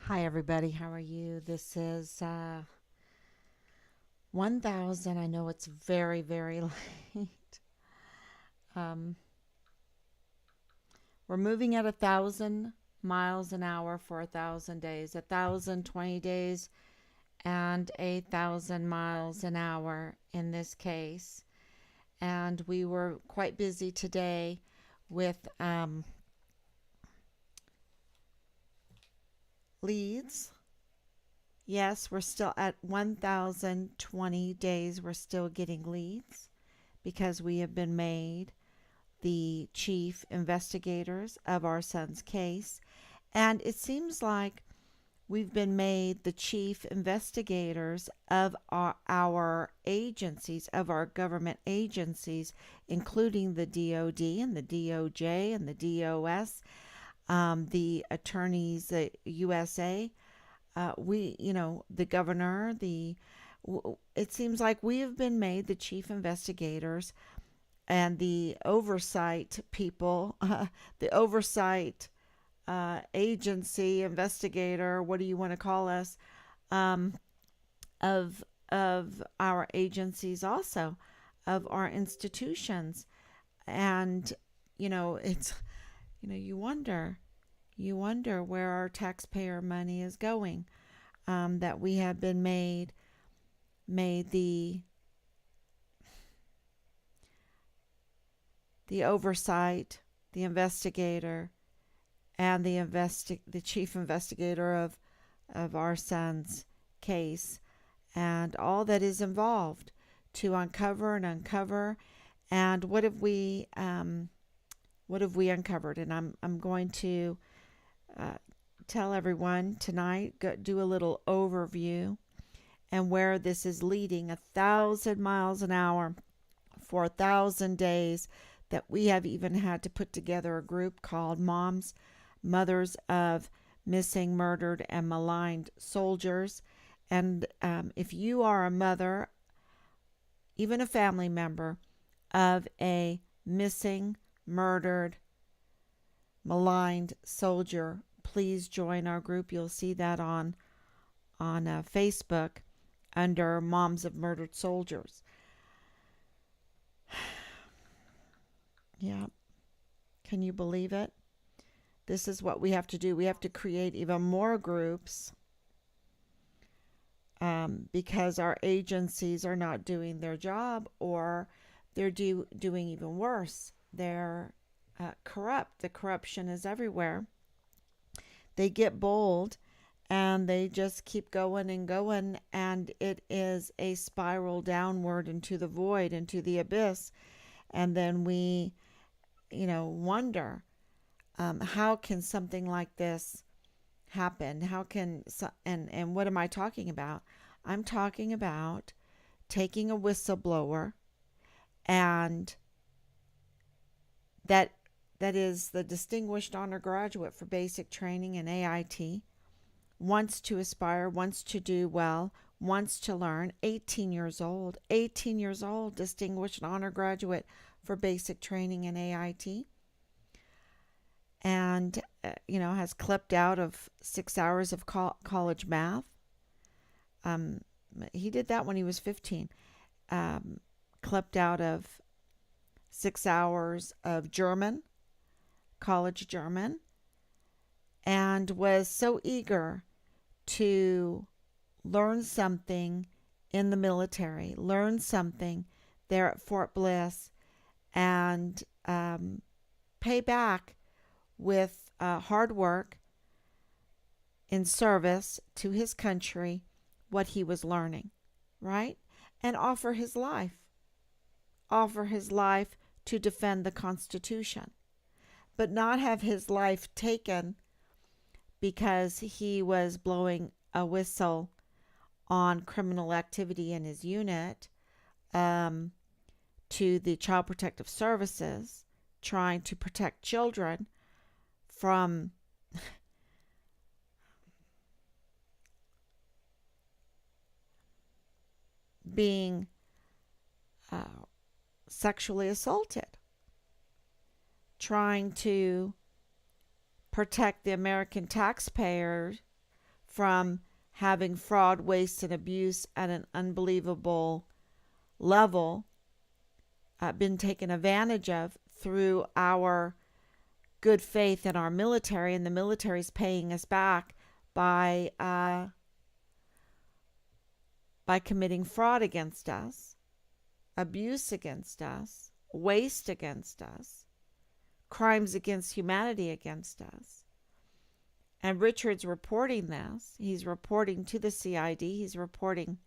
Hi, everybody. How are you? This is 1000. I know it's very, very late. Um, we're moving at 1000 miles an hour for 1000 days, 1020 days, and 8000 miles an hour in this case. And we were quite busy today with leads. Yes, we're still at 1020 days. We're still getting leads because we have been made the chief investigators of our son's case. And it seems like we've been made the chief investigators of our agencies, of our government agencies, including the DOD and the DOJ and the DOS, the attorneys, the USA. The governor, it seems like we have been made the chief investigators and the oversight people, the oversight agency, investigator, what do you want to call us, um, of our agencies also, of our institutions. And, it's, you wonder where our taxpayer money is going, that we have been made the oversight, the investigator, and the chief investigator of our son's case, and all that is involved to uncover. And what have we uncovered? And I'm going to uh, tell everyone tonight, do a little overview and where this is leading. 1000 miles an hour for 1000 days, that we have even had to put together a group called Moms, Mothers of Missing, Murdered, and Maligned Soldiers. And if you are a mother, even a family member of a missing, murdered, maligned soldier, please join our group. You'll see that on Facebook under Moms of Murdered Soldiers. Yeah, can you believe it? This is what we have to do. We have to create even more groups, because our agencies are not doing their job, or they're doing even worse. They're corrupt. The corruption is everywhere. They get bold and they just keep going and going, and it is a spiral downward into the void, into the abyss. And then we, wonder, how can something like this happen? How can and what am I talking about? I'm talking about taking a whistleblower, and that that is the distinguished honor graduate for basic training in AIT, wants to aspire, wants to do well, wants to learn. 18 years old, distinguished honor graduate for basic training in AIT, and has clipped out of 6 hours of college math. Um, he did that when he was 15. Clipped out of 6 hours of German, college German, and was so eager to learn something in the military, learn something there at Fort Bliss, and pay back with hard work in service to his country what he was learning, right? And offer his life to defend the Constitution, but not have his life taken because he was blowing a whistle on criminal activity in his unit, um, to the Child Protective Services, trying to protect children from being sexually assaulted, trying to protect the American taxpayer from having fraud, waste, and abuse at an unbelievable level, been taken advantage of through our good faith in our military, and the military's paying us back by committing fraud against us, abuse against us, waste against us, crimes against humanity against us. And Richard's reporting this. He's reporting to the CID. He's reporting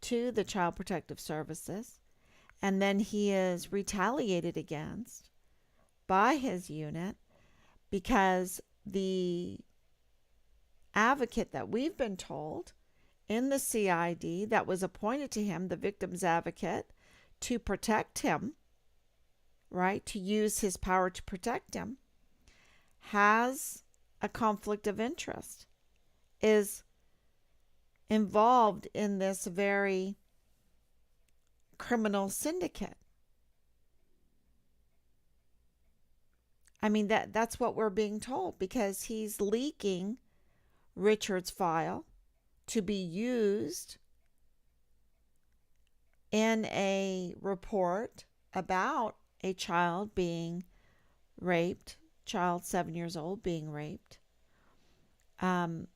to the Child Protective Services. And then he is retaliated against by his unit because the advocate that we've been told in the CID that was appointed to him, the victim's advocate, to protect him, right, to use his power to protect him, has a conflict of interest, is involved in this very criminal syndicate. I mean, that's what we're being told, because he's leaking Richard's file to be used in a report about a child being raped, child 7 years old being raped, to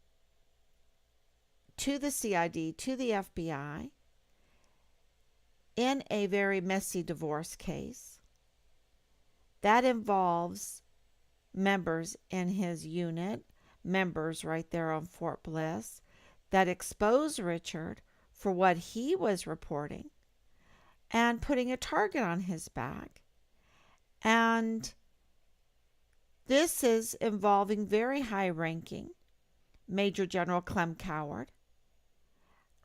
the CID, to the FBI, in a very messy divorce case that involves members in his unit, members right there on Fort Bliss, that expose Richard for what he was reporting and putting a target on his back. And this is involving very high-ranking Major General Clem Coward,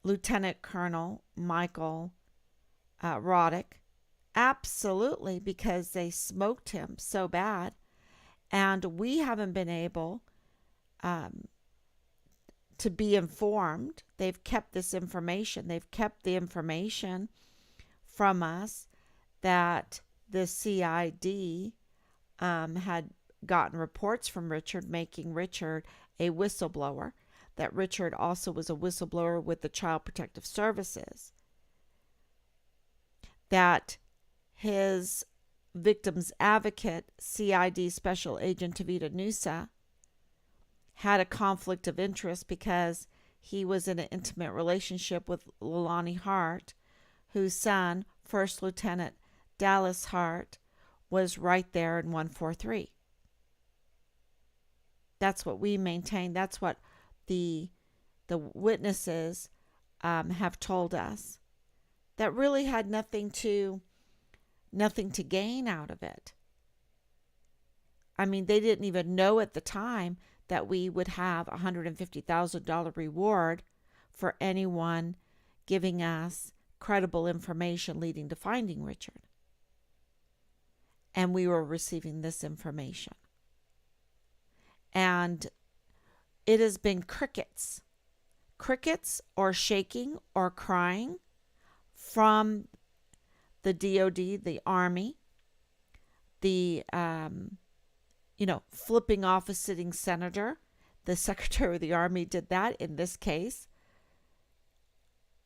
Lieutenant Colonel Michael Roddick, absolutely, because they smoked him so bad. And we haven't been able to be informed. They've kept this information. They've kept the information from us that the CID had gotten reports from Richard, making Richard a whistleblower, that Richard also was a whistleblower with the Child Protective Services, that his victim's advocate, CID Special Agent Tavita Nusa, had a conflict of interest because he was in an intimate relationship with Leilani Hart, whose son, First Lieutenant Dallas Hart, was right there in 143. That's what we maintain. That's what the witnesses have told us. That really had nothing to gain out of it. I mean, they didn't even know at the time that we would have a $150,000 reward for anyone giving us credible information leading to finding Richard. And we were receiving this information. And it has been crickets or shaking or crying from the DOD, the Army, the, flipping off a sitting senator. The Secretary of the Army did that in this case.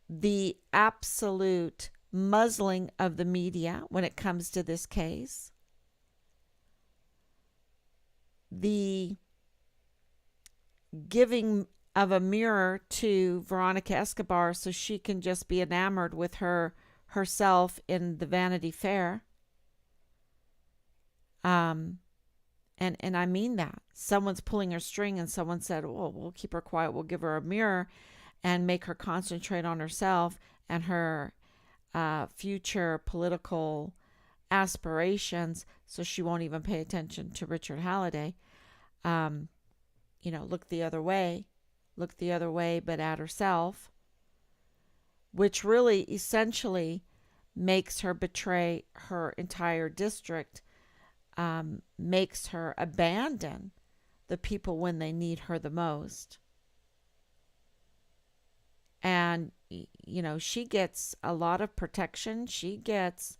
The absolute muzzling of the media when it comes to this case. The giving of a mirror to Veronica Escobar so she can just be enamored with herself in the Vanity Fair. And I mean that. Someone's pulling her string and someone said, "Oh, we'll keep her quiet. We'll give her a mirror and make her concentrate on herself and her future political aspirations so she won't even pay attention to Richard Halliday." Look the other way. Look the other way, but at herself. Which really essentially makes her betray her entire district, makes her abandon the people when they need her the most. And, she gets a lot of protection. She gets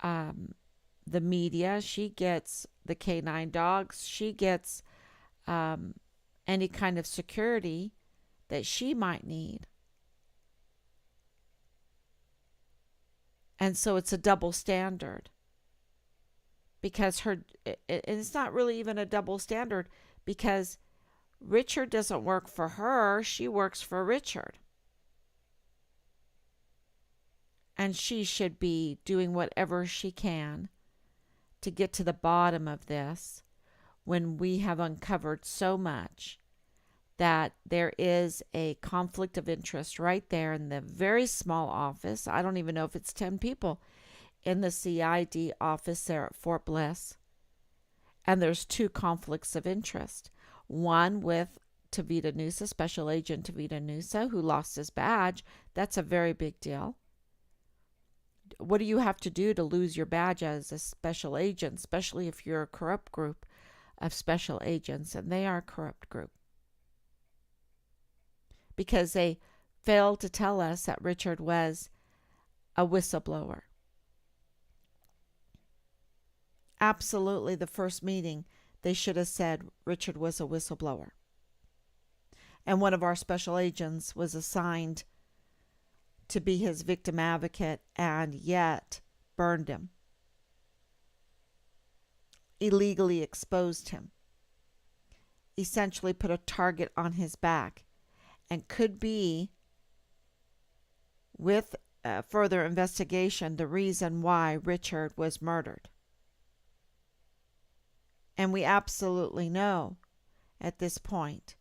the media. She gets the canine dogs. She gets any kind of security that she might need. And so it's a double standard because it's not really even a double standard because Richard doesn't work for her, she works for Richard. And she should be doing whatever she can to get to the bottom of this when we have uncovered so much that there is a conflict of interest right there in the very small office. I don't even know if it's 10 people in the CID office there at Fort Bliss. And there's two conflicts of interest. One with Tavita Nusa, Special Agent Tavita Nusa, who lost his badge. That's a very big deal. What do you have to do to lose your badge as a special agent, especially if you're a corrupt group of special agents? And they are a corrupt group. Because they failed to tell us that Richard was a whistleblower. Absolutely, the first meeting, they should have said Richard was a whistleblower. And one of our special agents was assigned to be his victim advocate and yet burned him. Illegally exposed him. Essentially put a target on his back. And could be, with further investigation, the reason why Richard was murdered. And we absolutely know at this point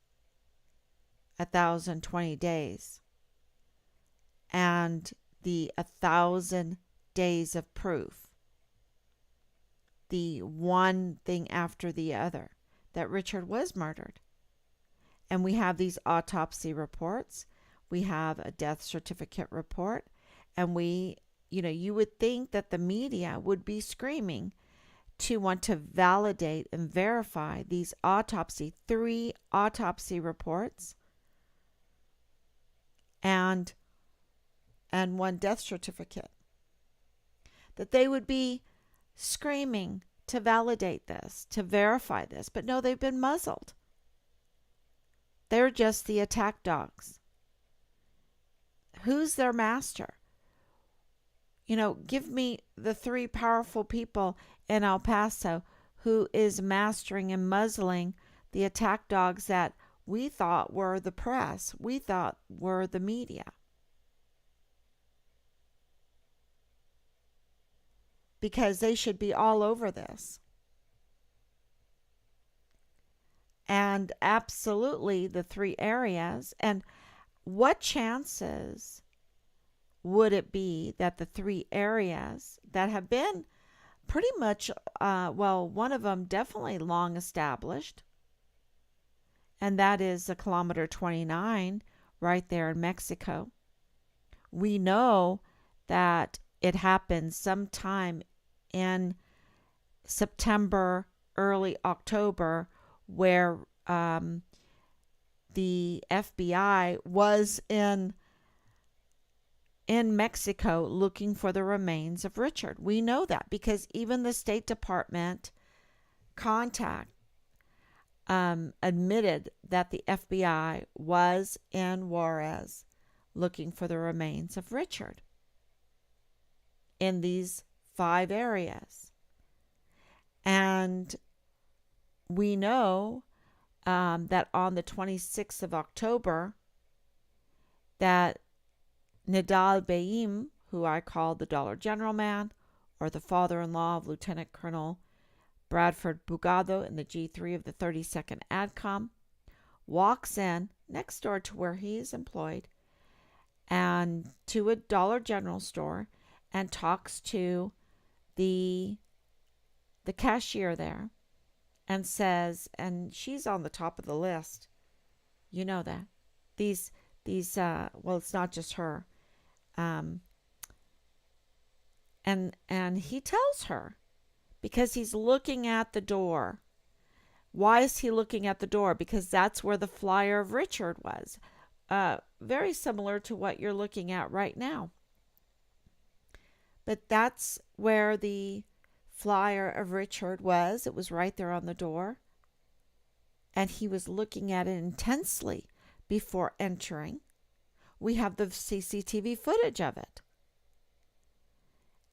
1,020 days and the 1,000 days of proof, the one thing after the other, that Richard was murdered. And we have these autopsy reports. We have a death certificate report. And you would think that the media would be screaming to want to validate and verify these 3 autopsy reports and 1 death certificate. That they would be screaming to validate this, to verify this. But no, they've been muzzled. They're just the attack dogs. Who's their master? Give me the 3 powerful people in El Paso who is mastering and muzzling the attack dogs that we thought were the press, we thought were the media. Because they should be all over this. And absolutely the 3 areas. And what chances would it be that the 3 areas that have been pretty much, one of them definitely long established, and that is the kilometer 29 right there in Mexico. We know that it happened sometime in September, early October, where the FBI was in Mexico looking for the remains of Richard. We know that because even the State Department contact admitted that the FBI was in Juarez looking for the remains of Richard in these 5 areas. And we know that on the 26th of October, that Nidal Baim, who I call the Dollar General Man, or the father-in-law of Lieutenant Colonel Bradford Bugado in the G3 of the 32nd ADCOM, walks in next door to where he is employed and to a Dollar General store and talks to the cashier there and says, and she's on the top of the list. You know that. These it's not just her. And he tells her, because he's looking at the door. Why is he looking at the door? Because that's where the flyer of Richard was. Very similar to what you're looking at right now. But that's where the flyer of Richard was. It was right there on the door. and he was looking at it intensely before entering. We have the CCTV footage of it.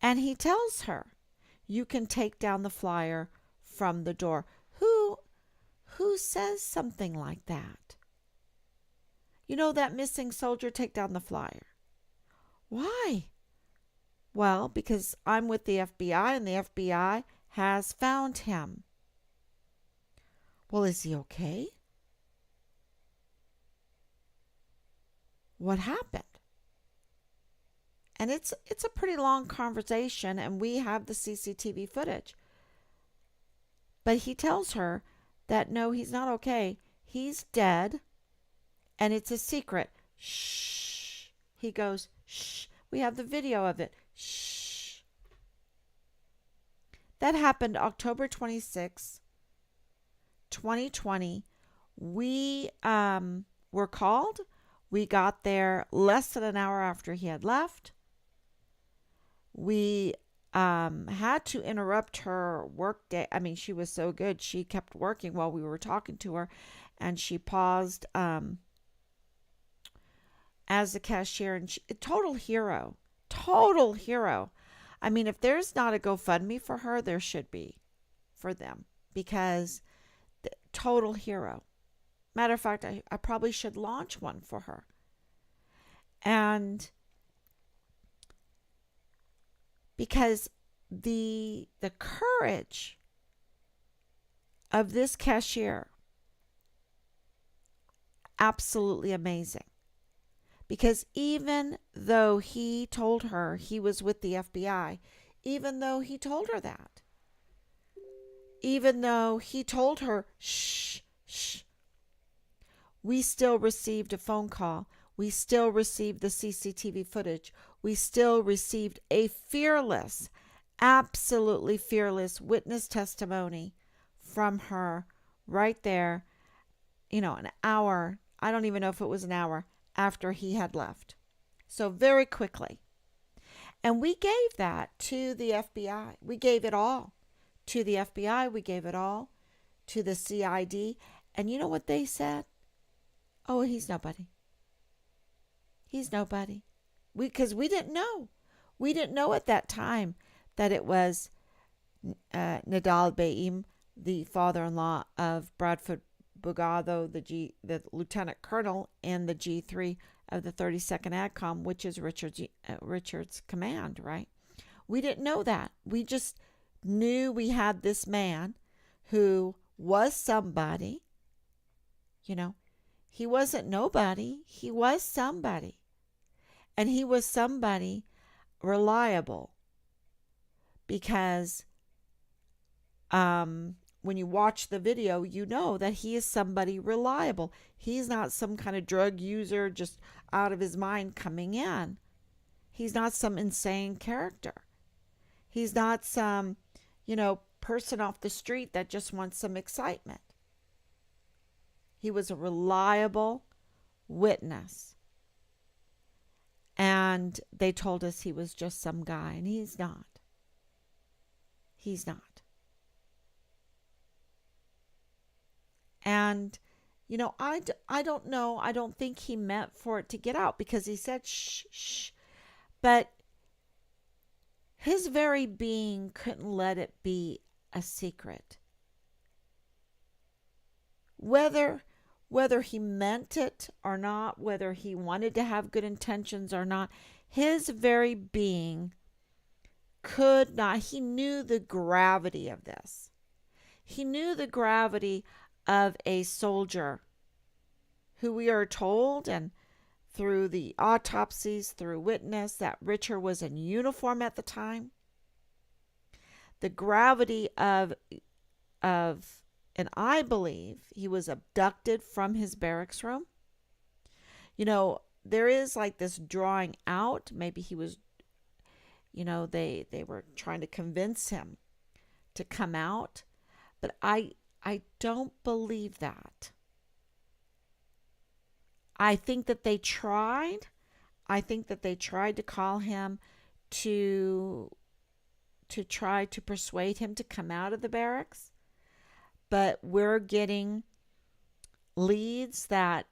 And he tells her, you can take down the flyer from the door. Who says something like that? You know, that missing soldier, take down the flyer. Why? Well, because I'm with the FBI and the FBI has found him. Well, is he okay? What happened? And it's a pretty long conversation, and we have the CCTV footage. But he tells her that no, he's not okay. He's dead, and it's a secret. Shh. He goes, shh. We have the video of it. Shh. That happened October 26, 2020. We were called. We got there less than an hour after he had left. We had to interrupt her work day. I mean, she was so good. She kept working while we were talking to her, and she paused as a cashier. And total hero. Total hero. I mean, if there's not a GoFundMe for her, there should be for them, because total hero. Matter of fact, I probably should launch one for her. And because the courage of this cashier, absolutely amazing. Because even though he told her he was with the FBI, even though he told her that, even though he told her, shh, shh, we still received a phone call. We still received the CCTV footage. We still received a fearless, absolutely fearless witness testimony from her right there, an hour. I don't even know if it was an hour after he had left. So very quickly. And we gave that to the FBI. We gave it all to the FBI. We gave it all to the CID. And you know what they said? Oh, he's nobody. He's nobody. Because we didn't know. We didn't know at that time that it was Nadal Baim, the father-in-law of Bradford Bugado, the lieutenant colonel in the G3 of the 32nd ADCOM, which is Richard's command, right? We didn't know that. We just knew we had this man who was somebody. He wasn't nobody. He was somebody. And he was somebody reliable, because when you watch the video, you know that he is somebody reliable. He's not some kind of drug user just out of his mind coming in. He's not some insane character. He's not some, person off the street that just wants some excitement. He was a reliable witness. And they told us he was just some guy, and he's not. He's not. And, I don't know. I don't think he meant for it to get out, because he said, shh, shh. But his very being couldn't let it be a secret. Whether he meant it or not, whether he wanted to have good intentions or not, his very being could not. He knew the gravity of this. He knew the gravity of a soldier who, we are told, and through the autopsies, through witness, that Richard was in uniform at the time. The gravity of and I believe he was abducted from his barracks room. There is like this drawing out. Maybe he was, they were trying to convince him to come out. But I don't believe that. I think that they tried. I think that they tried to call him to try to persuade him to come out of the barracks. But we're getting leads that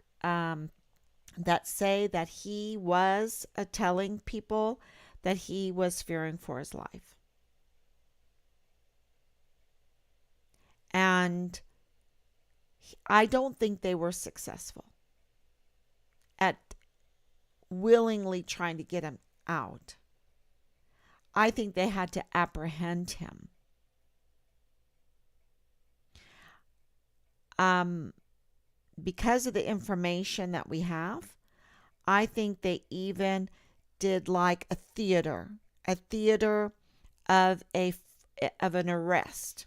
say that he was telling people that he was fearing for his life. And I don't think they were successful at willingly trying to get him out. I think they had to apprehend him. Um, because of the information that we have, I think they even did like a theater of an arrest.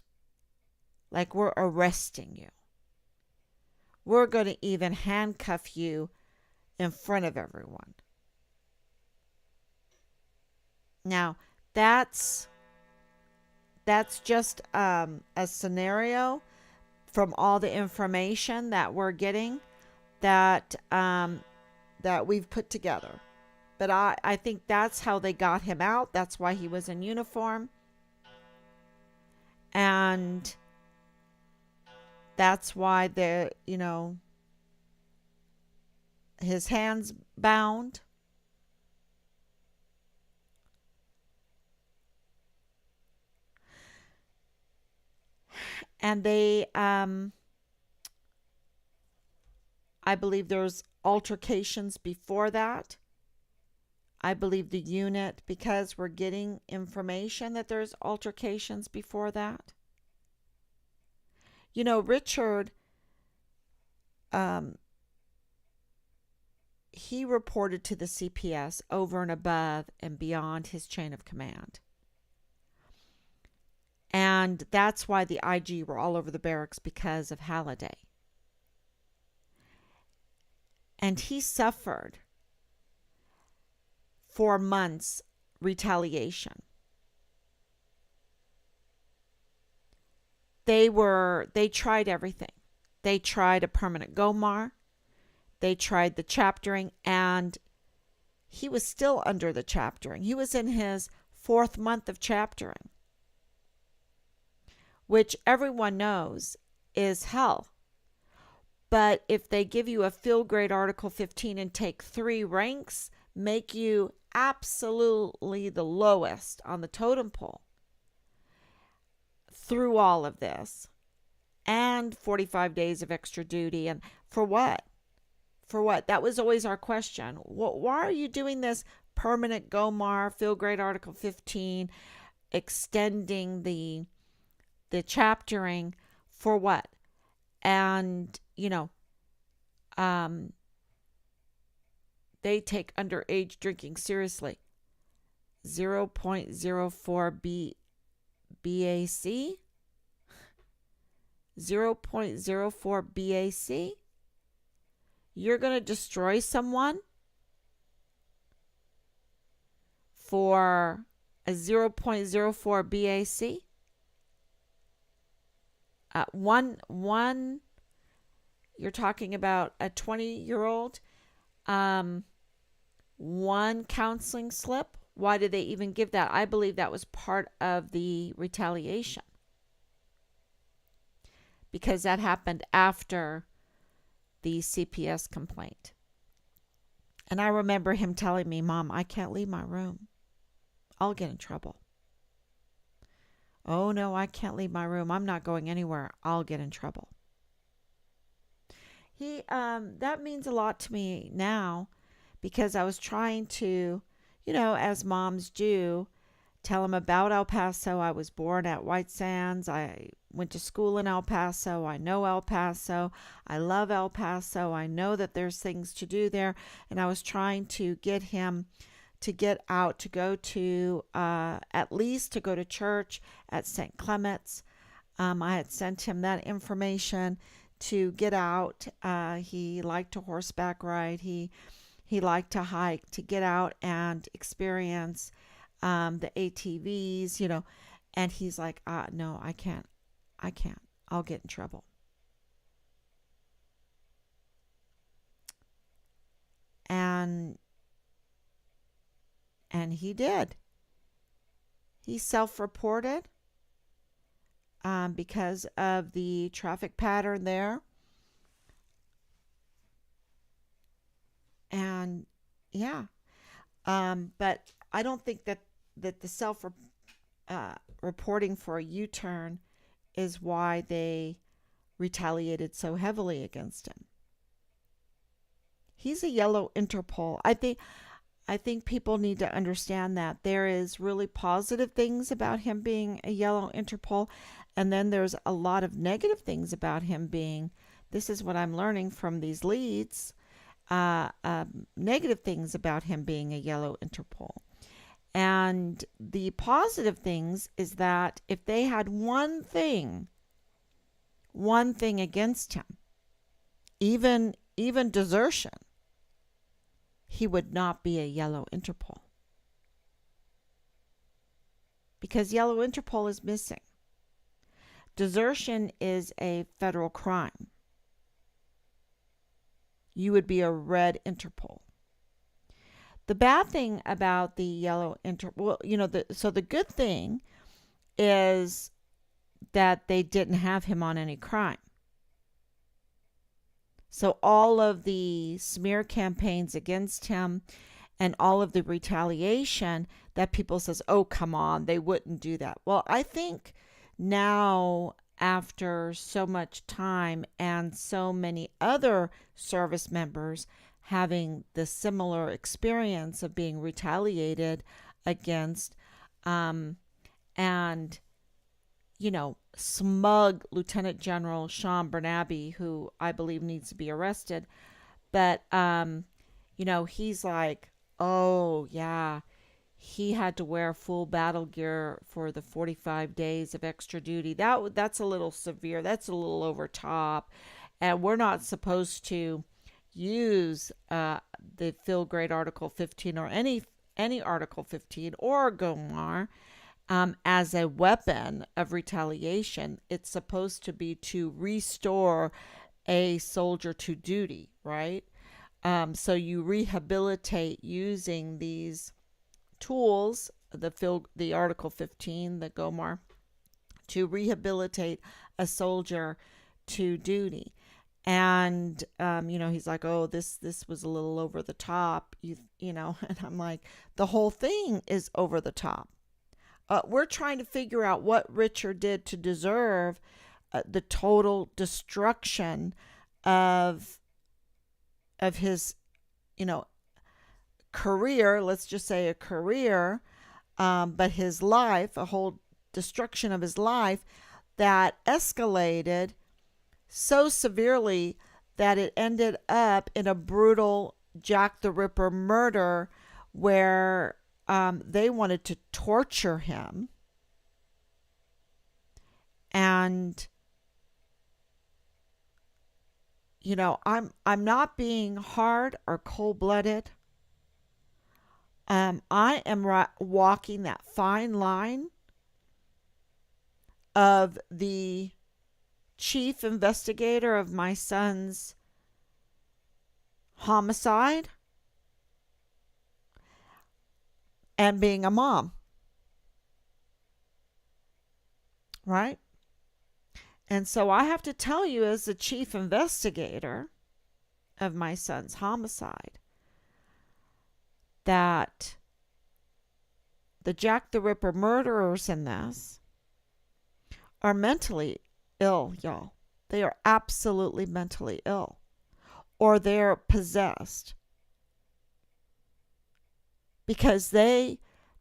Like, we're arresting you. We're going to even handcuff you in front of everyone. Now, that's just a scenario from all the information that we're getting that that we've put together. But I think that's how they got him out. That's why he was in uniform. And that's why his hands bound. And I believe there's altercations before that. I believe the unit, because we're getting information that there's altercations before that. Richard, he reported to the CPS over and above and beyond his chain of command. And that's why the IG were all over the barracks, because of Halliday. And he suffered for months retaliation. They tried everything. They tried a permanent GOMAR. They tried the chaptering, and he was still under the chaptering. He was in his 4th month of chaptering, which everyone knows is hell. But if they give you a field grade Article 15 and take 3 ranks, make you absolutely the lowest on the totem pole through all of this, and 45 days of extra duty, and for what? For what? That was always our question. Why are you doing this permanent GOMAR, field grade Article 15, extending the chaptering for what? And, they take underage drinking seriously. 0.04 BAC? 0.04 BAC? You're going to destroy someone for a 0.04 BAC? One, you're talking about a 20-year-old, one counseling slip. Why did they even give that? I believe that was part of the retaliation, because that happened after the CPS complaint. And I remember him telling me, "Mom, I can't leave my room. I'll get in trouble." "Oh no, I can't leave my room. I'm not going anywhere. I'll get in trouble." That means a lot to me now, because I was trying to, as moms do, tell him about El Paso. I was born at White Sands. I went to school in El Paso. I know El Paso. I love El Paso. I know that there's things to do there. And I was trying to get him to get out, to go to, at least to go to church at St. Clement's. I had sent him that information to get out. He liked to horseback ride. He liked to hike, to get out and experience the ATVs, and he's like, no, I can't. I'll get in trouble. And he did. He self-reported because of the traffic pattern there. And yeah, but I don't think that the self uh, reporting for a U-turn is why they retaliated so heavily against him. He's a yellow Interpol. I think people need to understand that there is really positive things about him being a yellow Interpol, and then there's a lot of negative things about him being. This is what I'm learning from these leads. Negative things about him being a yellow Interpol. And the positive things is that if they had one thing against him, even desertion, he would not be a yellow Interpol because yellow Interpol is missing. Desertion is a federal crime. You would be a red Interpol. The bad thing about the yellow Interpol, well, so the good thing is that they didn't have him on any crime. So all of the smear campaigns against him and all of the retaliation that people says, "Oh, come on, they wouldn't do that." Well, I think now after so much time and so many other service members having the similar experience of being retaliated against, and smug Lieutenant General Sean Bernabe, who I believe needs to be arrested. But, he's like, oh, yeah, he had to wear full battle gear for the 45 days of extra duty. That's a little severe. That's a little over top. And we're not supposed to use the Field Grade Article 15 or any Article 15 or GOMAR as a weapon of retaliation. It's supposed to be to restore a soldier to duty, right? So you rehabilitate using these tools, the Article 15, the GOMAR, to rehabilitate a soldier to duty. And he's like, oh, this was a little over the top, and I'm like, the whole thing is over the top. We're trying to figure out what Richard did to deserve the total destruction of his, career. Let's just say a career, but his life, a whole destruction of his life that escalated so severely that it ended up in a brutal Jack the Ripper murder where they wanted to torture him. And I'm not being hard or cold-blooded. I am walking that fine line of the chief investigator of my son's homicide and being a mom. Right? And so I have to tell you, as the chief investigator of my son's homicide, that the Jack the Ripper murderers in this are mentally ill, y'all. They are absolutely mentally ill, or they're possessed, because they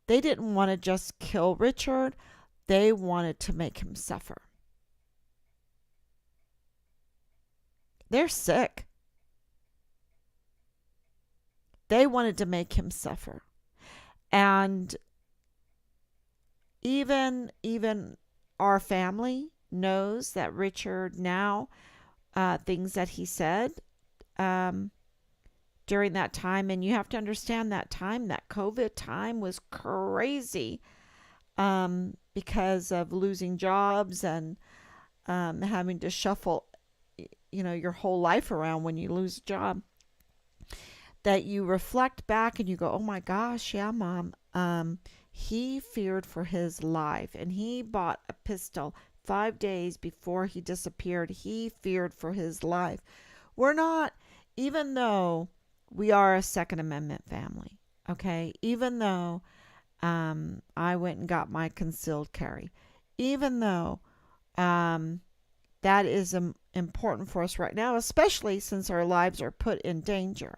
didn't want to just kill Richard. They wanted to make him suffer. They're sick. They wanted to make him suffer. And even our family knows that Richard now, things that he said during that time, and you have to understand that time, that COVID time was crazy because of losing jobs and having to shuffle, your whole life around when you lose a job. That you reflect back and you go, oh my gosh, yeah, Mom, he feared for his life, and he bought a pistol 5 days before he disappeared. He feared for his life. We're not, even though we are a Second Amendment family. Okay, even though I went and got my concealed carry, even though um, that is important for us right now, especially since our lives are put in danger.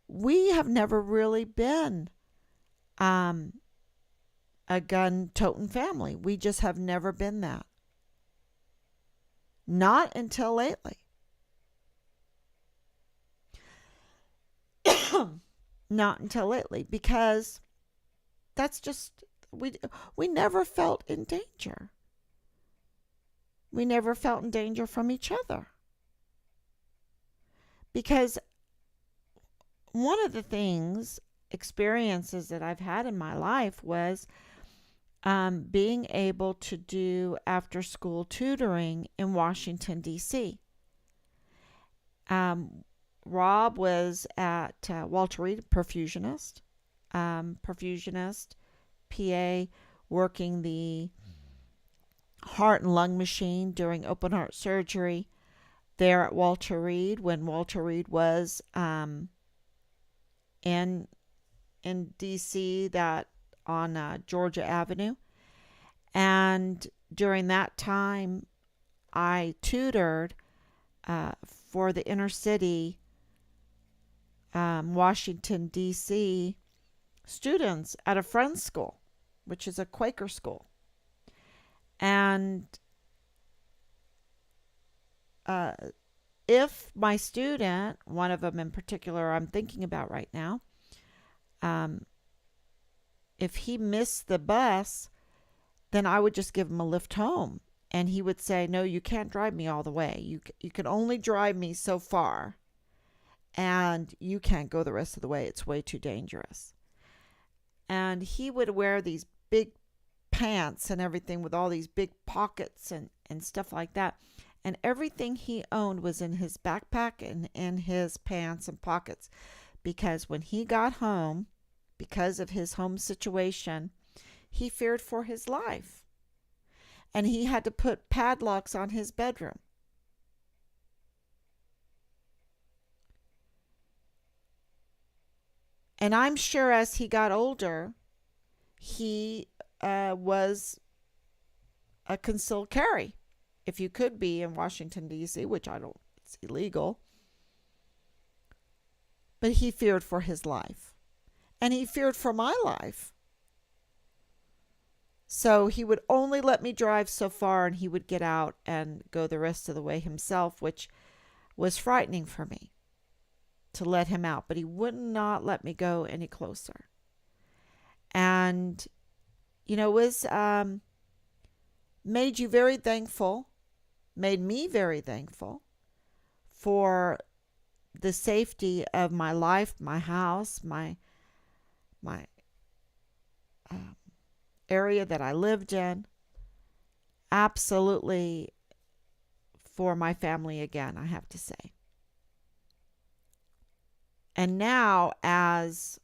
We have never really been um, a gun toting family. We just have never been that. Not until lately. Not until lately, because that's just we never felt in danger. We never felt in danger from each other. Because one of the experiences that I've had in my life was being able to do after school tutoring in Washington, D.C. Rob was at Walter Reed, perfusionist, PA, working the heart and lung machine during open heart surgery there at Walter Reed when Walter Reed was in D.C. that on Georgia Avenue. And during that time, I tutored for the inner city Washington, D.C. students at a friend's school, which is a Quaker school. And if my student, one of them in particular I'm thinking about right now, if he missed the bus, then I would just give him a lift home. And he would say, no, you can't drive me all the way. You can only drive me so far. And you can't go the rest of the way. It's way too dangerous. And he would wear these big pants and everything with all these big pockets and stuff like that. And everything he owned was in his backpack and in his pants and pockets. Because when he got home, because of his home situation, he feared for his life. And he had to put padlocks on his bedroom. And I'm sure as he got older, he was a concealed carry. If you could be in Washington, D.C., which I don't, it's illegal. But he feared for his life. And he feared for my life. So he would only let me drive so far and he would get out and go the rest of the way himself, which was frightening for me to let him out. But he would not let me go any closer. And, you know, it was made you very thankful, made me very thankful for the safety of my life, my house, my area that I lived in. Absolutely for my family again, I have to say. And now, as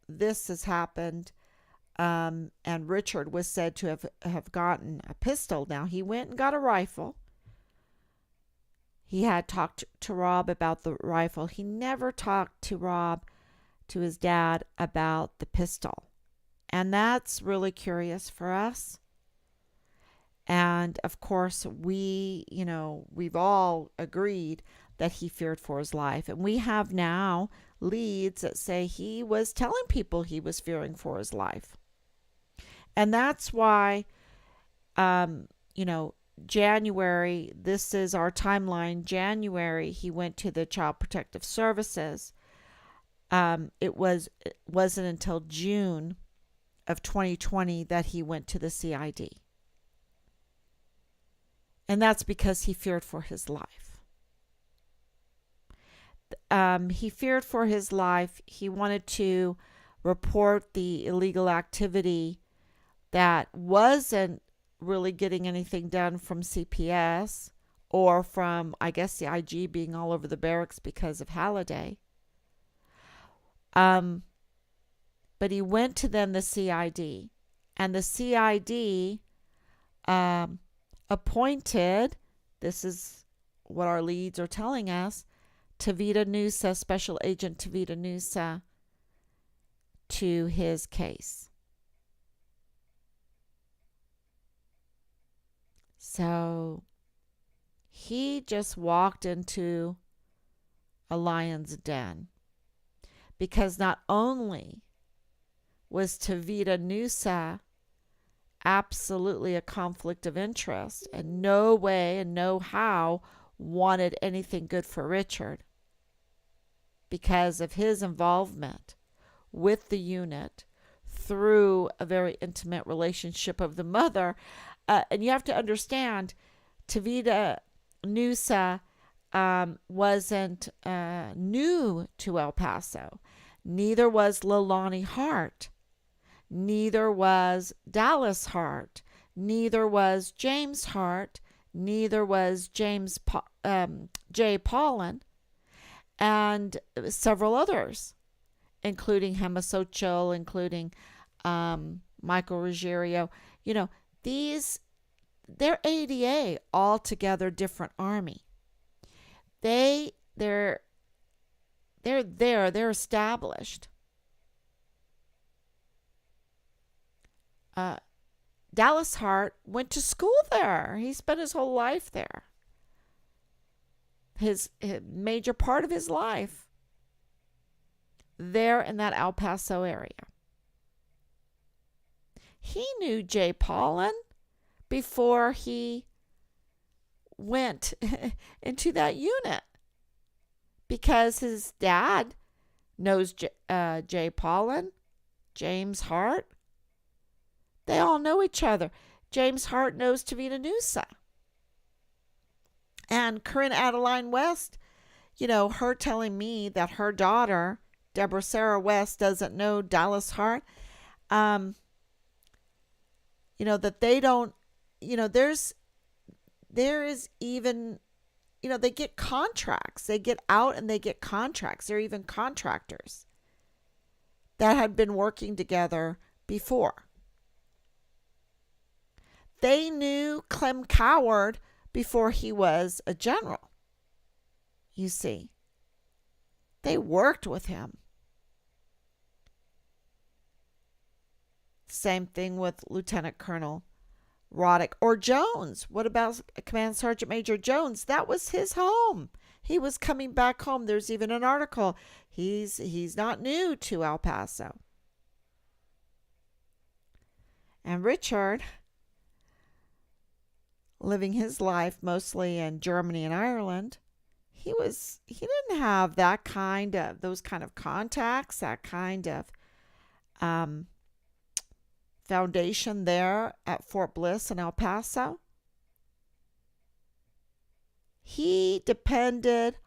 this has happened, and Richard was said to have gotten a pistol. Now, he went and got a rifle. He had talked to Rob about the rifle. He never talked to his dad, about the pistol. And that's really curious for us. And of course, we've all agreed that he feared for his life. And we have now leads that say he was telling people he was fearing for his life. And that's why, January, this is our timeline. January, he went to the Child Protective Services. It wasn't until June of 2020 that he went to the CID. And that's because he feared for his life. He feared for his life. He wanted to report the illegal activity that wasn't really getting anything done from CPS or from, I guess, the IG being all over the barracks because of Halliday. But he went to then the CID, and the CID appointed, this is what our leads are telling us, Tavita Nusa, Special Agent Tavita Nusa, to his case. So he just walked into a lion's den, because not only was Tavita Nusa absolutely a conflict of interest and no way and no how wanted anything good for Richard because of his involvement with the unit through a very intimate relationship of the mother. And you have to understand, Tavita Nusa wasn't new to El Paso. Neither was Leilani Hart. Neither was Dallas Hart. Neither was James Hart. Neither was Jay Paulin, and several others, including Hemasochil, including Michael Ruggiero. You know, they're ADA, altogether different army. They're there, they're established. Dallas Hart went to school there. He spent his whole life there. His major part of his life there in that El Paso area. He knew Jay Paulin before he went into that unit, because his dad knows Jay Paulin, James Hart. They all know each other. James Hart knows Tavita Nusa. And Corinne Adeline West, her telling me that her daughter, Deborah Sarah West, doesn't know Dallas Hart. That they don't, there is even, they get contracts. They get out and they get contracts. They're even contractors that had been working together before. They knew Clem Coward before he was a general. You see, they worked with him. Same thing with Lieutenant Colonel Roddick or Jones. What about Command Sergeant Major Jones? That was his home. He was coming back home. There's even an article. He's not new to El Paso. And Richard, living his life mostly in Germany and Ireland, he didn't have those kind of contacts, that kind of foundation there at Fort Bliss in El Paso. He depended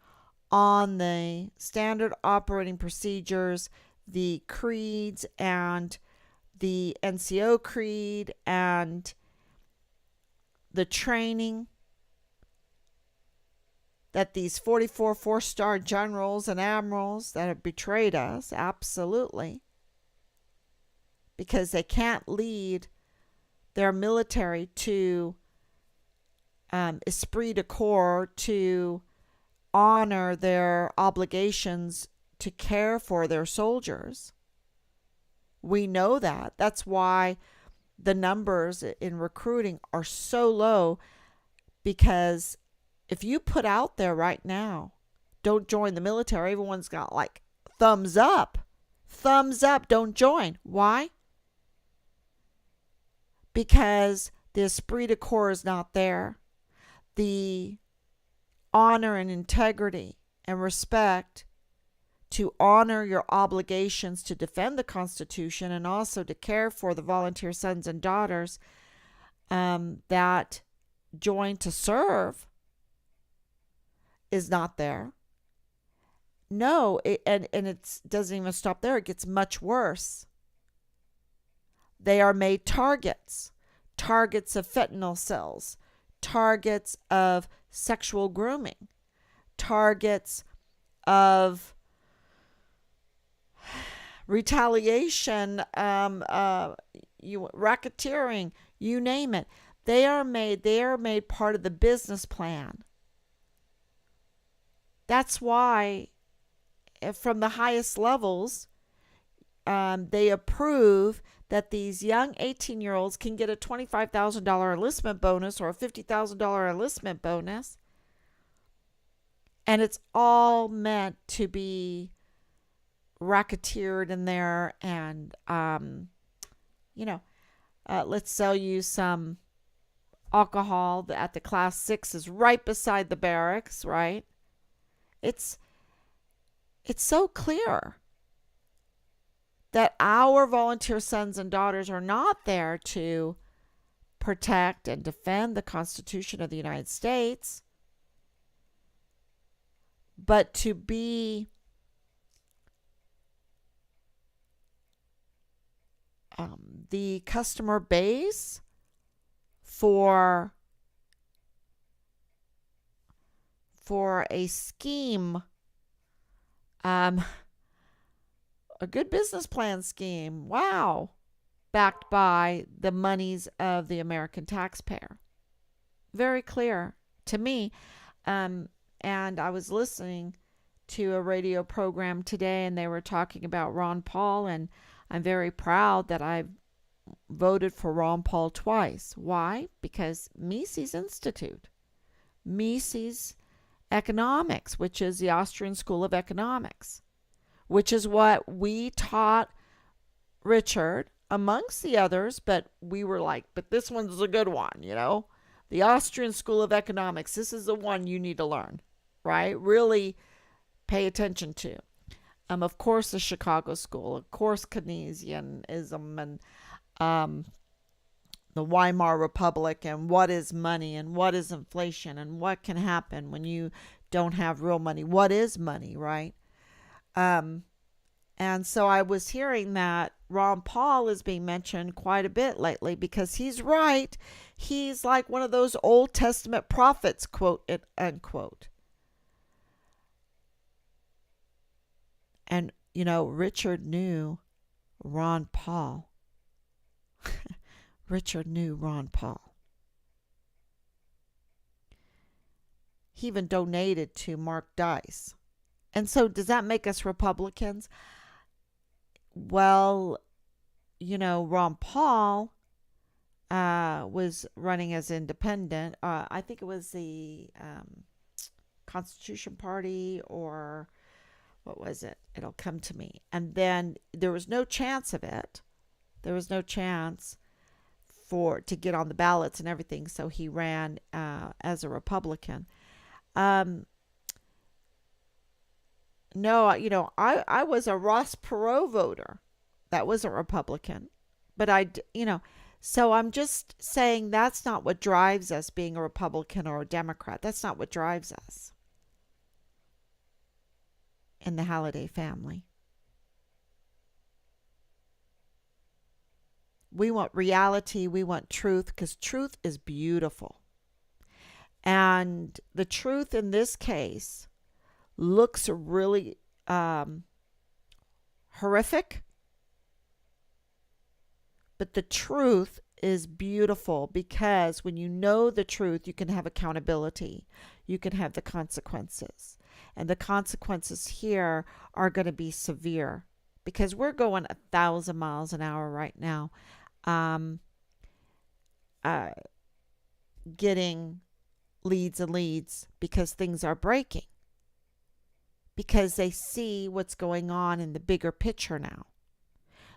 on the standard operating procedures, the creeds, and the NCO creed, and the training that these 44 four-star generals and admirals that have betrayed us, absolutely, because they can't lead their military to esprit de corps, to honor their obligations to care for their soldiers. We know that. That's why the numbers in recruiting are so low, because if you put out there right now, don't join the military, everyone's got like thumbs up, don't join. Why? Because the esprit de corps is not there. The honor and integrity and respect to honor your obligations to defend the Constitution and also to care for the volunteer sons and daughters that join to serve is not there. No, and it doesn't even stop there. It gets much worse. They are made targets of fentanyl cells, targets of sexual grooming, targets of retaliation, racketeering, you name it. They are made part of the business plan. That's why, from the highest levels, they approve that these young 18-year-olds can get a $25,000 enlistment bonus or a $50,000 enlistment bonus. And it's all meant to be racketeered in there and, let's sell you some alcohol at the class 6 is right beside the barracks, right? It's it's so clear that our volunteer sons and daughters are not there to protect and defend the Constitution of the United States, but to be the customer base for a scheme, a good business plan scheme. Wow. Backed by the monies of the American taxpayer. Very clear to me. And I was listening to a radio program today, and they were talking about Ron Paul, and I'm very proud that I've voted for Ron Paul twice. Why? Because Mises Institute, Mises Economics, which is the Austrian School of Economics, which is what we taught Richard amongst the others, but we were like, but this one's a good one, the Austrian School of Economics. This is the one you need to learn, right? Really pay attention to. Of course, the Chicago School, of course, Keynesianism, and the Weimar Republic, and what is money, and what is inflation, and what can happen when you don't have real money. What is money, right? And so I was hearing that Ron Paul is being mentioned quite a bit lately because he's right. He's like one of those Old Testament prophets, quote unquote. And, Richard knew Ron Paul. Richard knew Ron Paul. He even donated to Mark Dice. And so does that make us Republicans? Well, Ron Paul was running as independent. I think it was the Constitution Party, or what was it? It'll come to me. And then there was no chance of it. There was no chance to get on the ballots and everything. So he ran as a Republican. No, I was a Ross Perot voter. That wasn't Republican. But so I'm just saying that's not what drives us, being a Republican or a Democrat. That's not what drives us in the Halliday family. We want reality. We want truth, because truth is beautiful. And the truth in this case looks really horrific. But the truth is beautiful, because when you know the truth, you can have accountability. You can have the consequences. And the consequences here are going to be severe, because we're going 1,000 miles an hour right now, getting leads and leads, because things are breaking, because they see what's going on in the bigger picture now.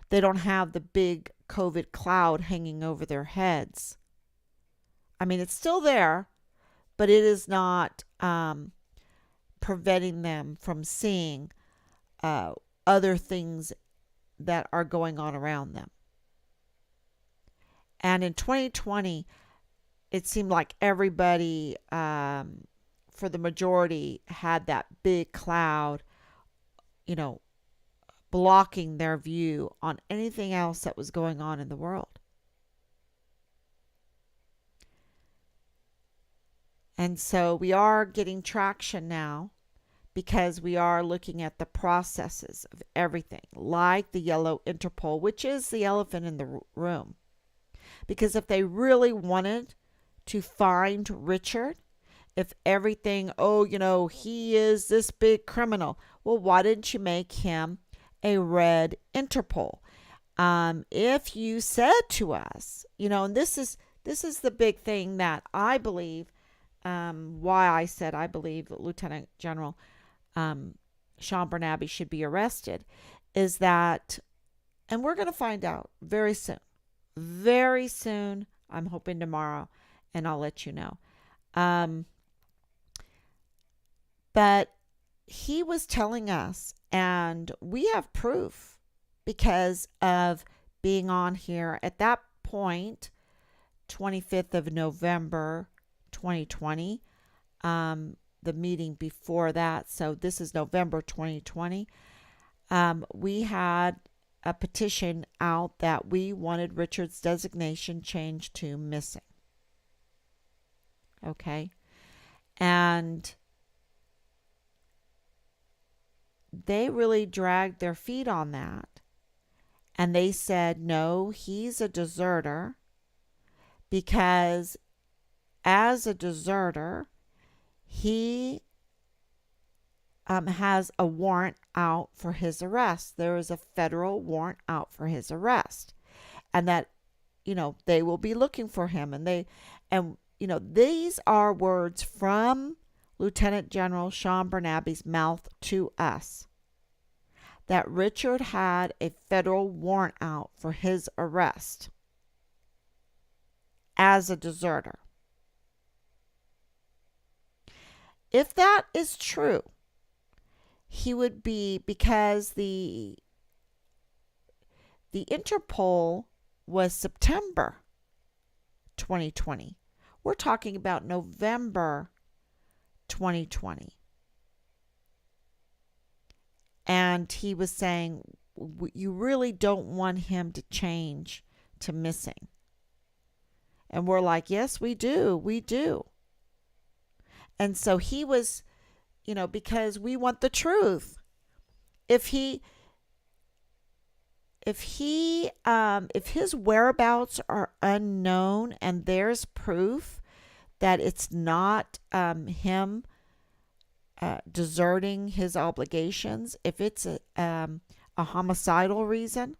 They don't have the big COVID cloud hanging over their heads. I mean, it's still there, but it is not preventing them from seeing other things that are going on around them. And in 2020, it seemed like everybody, for the majority, had that big cloud, blocking their view on anything else that was going on in the world. And so we are getting traction now, because we are looking at the processes of everything, like the yellow Interpol, which is the elephant in the room. Because if they really wanted to find Richard if everything, oh, he is this big criminal. Well, why didn't you make him a red Interpol? If you said to us, and this is the big thing that I believe, why I said I believe that Lieutenant General Sean Bernabe should be arrested, is that, and we're going to find out very soon. Very soon. I'm hoping tomorrow, and I'll let you know. Um, but he was telling us, and we have proof because of being on here at that point, 25th of November, 2020. The meeting before that, so this is November 2020. We had a petition out that we wanted Richard's designation changed to missing. Okay. And they really dragged their feet on that. And they said, no, he's a deserter because as a deserter, he has a warrant out for his arrest. There is a federal warrant out for his arrest. And that, they will be looking for him. And these are words from Lieutenant General Sean Bernabe's mouth to us. That Richard had a federal warrant out for his arrest as a deserter. If that is true, he would be, because the Interpol was September 2020. We're talking about November 2020. And he was saying, you really don't want him to change to missing. And we're like, yes, we do. We do. And so he was, because we want the truth. If his whereabouts are unknown and there's proof that it's not him deserting his obligations, if it's a homicidal reason,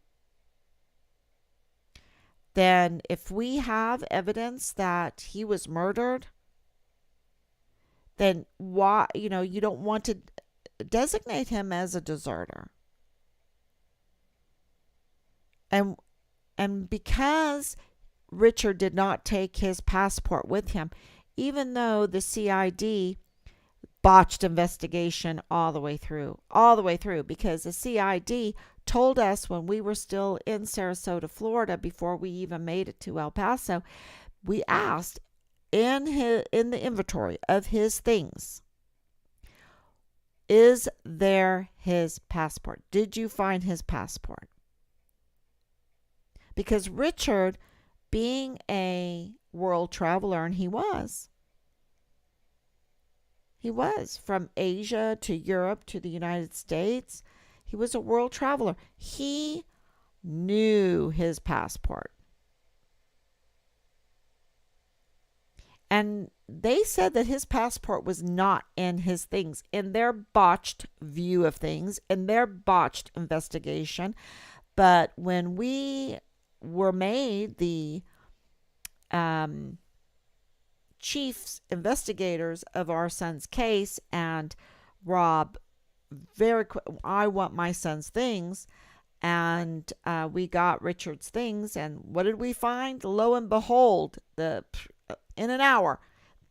then if we have evidence that he was murdered, then why, you don't want to designate him as a deserter. And because Richard did not take his passport with him, even though the CID botched investigation all the way through, because the CID told us when we were still in Sarasota, Florida, before we even made it to El Paso, we asked in the inventory of his things, is there his passport? Did you find his passport? Because Richard, being a world traveler, and he was from Asia to Europe to the United States, he was a world traveler. He knew his passport. And they said that his passport was not in his things, in their botched view of things, in their botched investigation. But when we were made the chiefs investigators of our son's case, and Rob, I want my son's things, and we got Richard's things, and what did we find? Lo and behold, in an hour,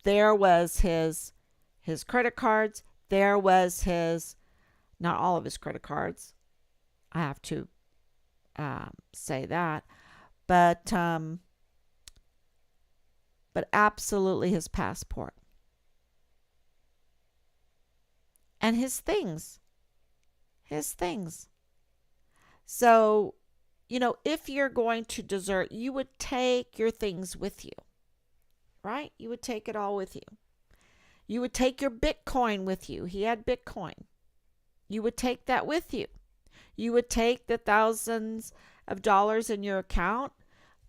there was his credit cards. There was not all of his credit cards. I have to say that, but absolutely his passport and his things. So, if you're going to desert, you would take your things with you. Right? You would take it all with you. You would take your Bitcoin with you. He had Bitcoin. You would take that with you. You would take the thousands of dollars in your account.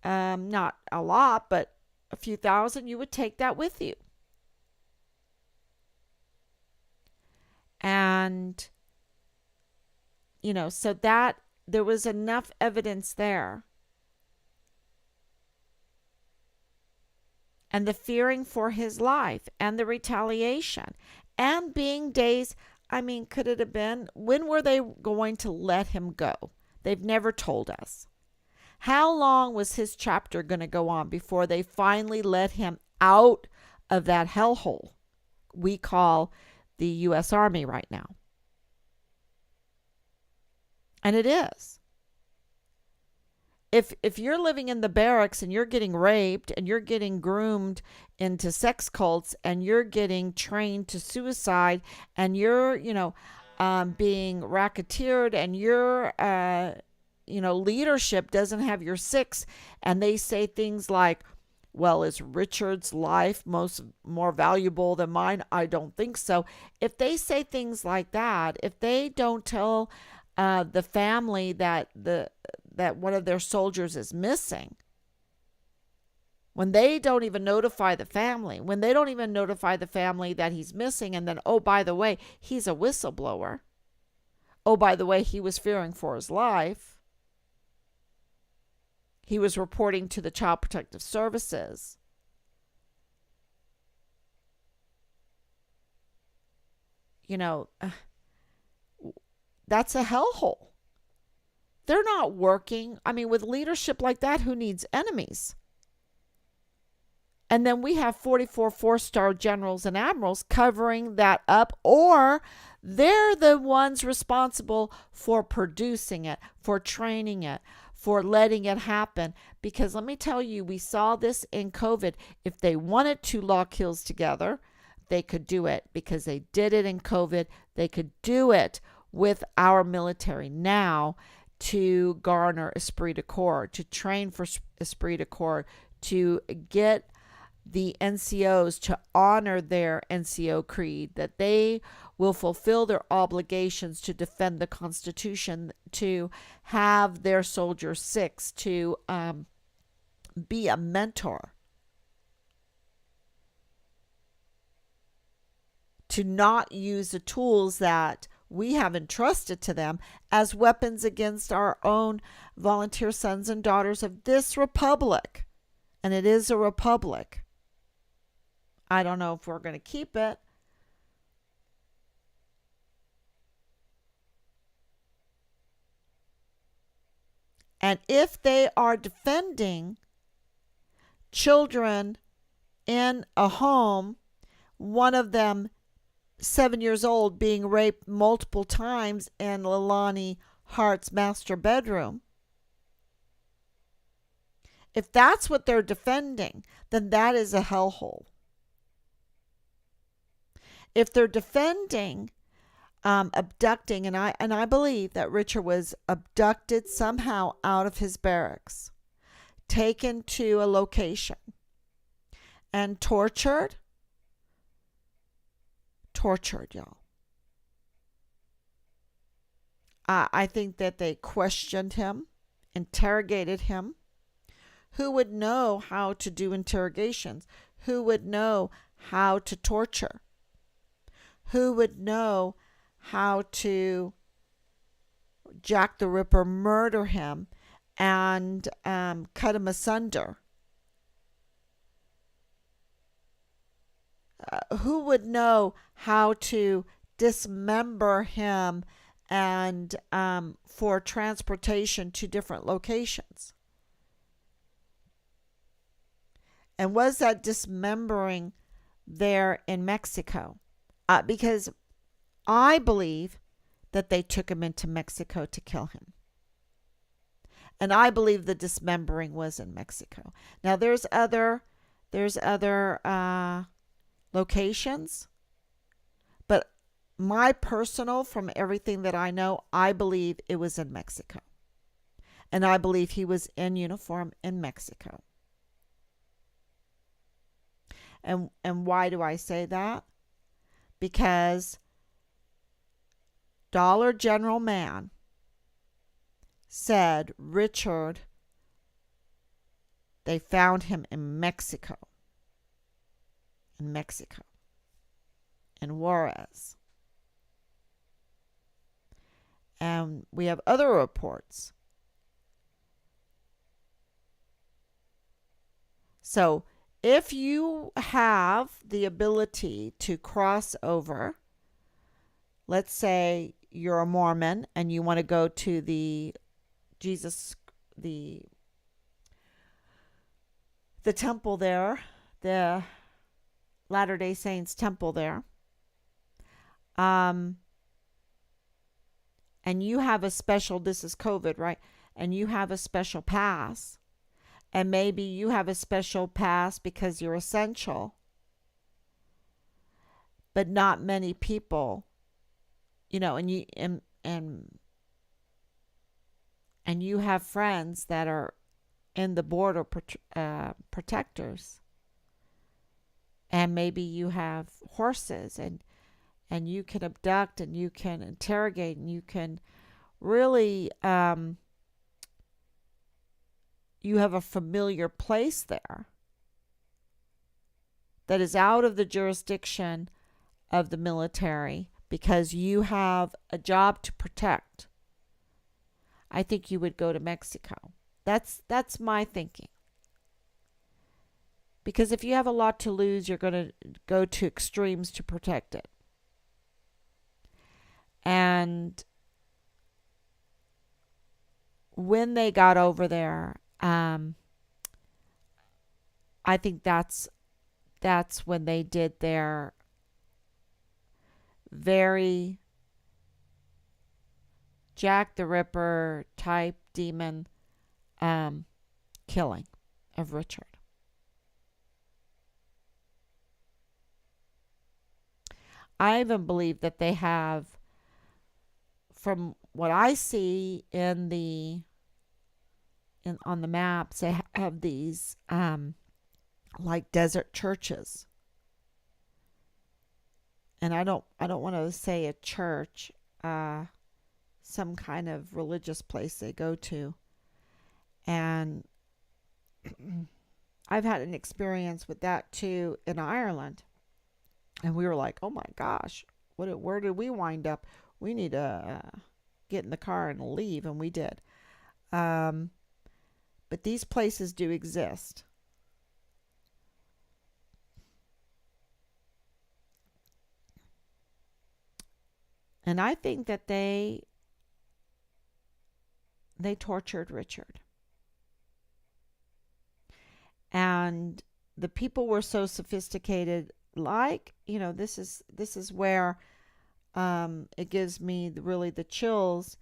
Not a lot, but a few thousand. You would take that with you. And, so that there was enough evidence there. And the fearing for his life and the retaliation and being days. I mean, could it have been? When were they going to let him go? They've never told us. How long was his chapter going to go on before they finally let him out of that hellhole we call the U.S. Army right now? And it is. If you're living in the barracks and you're getting raped and you're getting groomed into sex cults and you're getting trained to suicide and you're being racketeered and your leadership doesn't have your six, and they say things like, well, is Richard's life more valuable than mine? I don't think so. If they say things like that, if they don't tell the family that one of their soldiers is missing, when they don't even notify the family, that he's missing, and then, oh, by the way, he's a whistleblower. Oh, by the way, he was fearing for his life. He was reporting to the Child Protective Services. That's a hellhole. They're not working. I mean, with leadership like that, who needs enemies? And then we have 44 four-star generals and admirals covering that up, or they're the ones responsible for producing it, for training it, for letting it happen. Because let me tell you, we saw this in COVID. If they wanted to lock hills together, they could do it, because they did it in COVID. They could do it with our military now to garner esprit de corps, to train for esprit de corps, to get the NCOs to honor their NCO creed, that they will fulfill their obligations to defend the Constitution, to have their soldiers six, to be a mentor, to not use the tools that we have entrusted to them as weapons against our own volunteer sons and daughters of this republic. And it is a republic. I don't know if we're going to keep it. And if they are defending children in a home, one of them 7 years old being raped multiple times in Leilani Hart's master bedroom, if that's what they're defending, then that is a hellhole. If they're defending abducting, and I believe that Richard was abducted somehow out of his barracks, taken to a location, and tortured, y'all. I think that they questioned him, interrogated him. Who would know how to do interrogations? Who would know how to torture? Who would know how to Jack the Ripper murder him and cut him asunder? Who would know how to dismember him and for transportation to different locations? And was that dismembering there in Mexico? Because I believe that they took him into Mexico to kill him. And I believe the dismembering was in Mexico. Now there's other locations, but my personal, from everything that I know, I believe it was in Mexico. And I believe he was in uniform in Mexico. And why do I say that? Because Dollar General Man said Richard, they found him in Mexico. In Juarez. And we have other reports. So if you have the ability to cross over, let's say you're a Mormon and you want to go to the Jesus, the the temple there, the Latter Day Saints temple there, um, and you have a special. This is COVID, right? And you have a special pass, and maybe you have a special pass because you're essential, but not many people, and and you have friends that are in the border protectors, and maybe you have horses, and you can abduct and you can interrogate and you can really you have a familiar place there that is out of the jurisdiction of the military because you have a job to protect. I think you would go to Mexico. That's my thinking. Because if you have a lot to lose, you're going to go to extremes to protect it. And when they got over there, I think that's when they did their very Jack the Ripper type demon killing of Richard. I even believe that they have, from what I see on the maps, they have these like desert churches. And I don't want to say a church, some kind of religious place they go to. And I've had an experience with that too in Ireland. And we were like, oh my gosh, where did we wind up? We need to get in the car and leave. And we did. But these places do exist. And I think that they tortured Richard. And the people were so sophisticated, like, this is where it gives me really the chills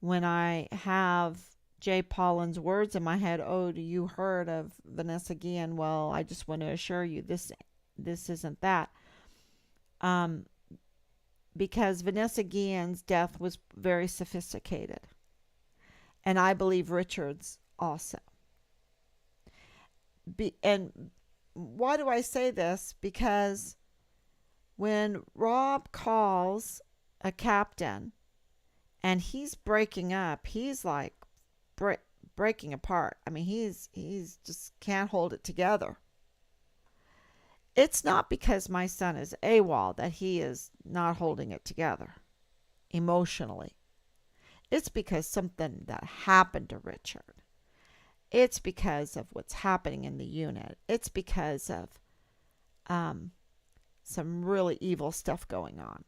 when I have Jay Pollin's words in my head. Oh, do you heard of Vanessa Guillen? Well, I just want to assure you this isn't that. Um, because Vanessa Guillen's death was very sophisticated. And I believe Richard's also. And why do I say this? Because when Rob calls a captain and he's breaking up, he's like breaking apart. I mean, he's just can't hold it together. It's not because my son is AWOL that he is not holding it together emotionally. It's because something that happened to Richard. It's because of what's happening in the unit. It's because of some really evil stuff going on.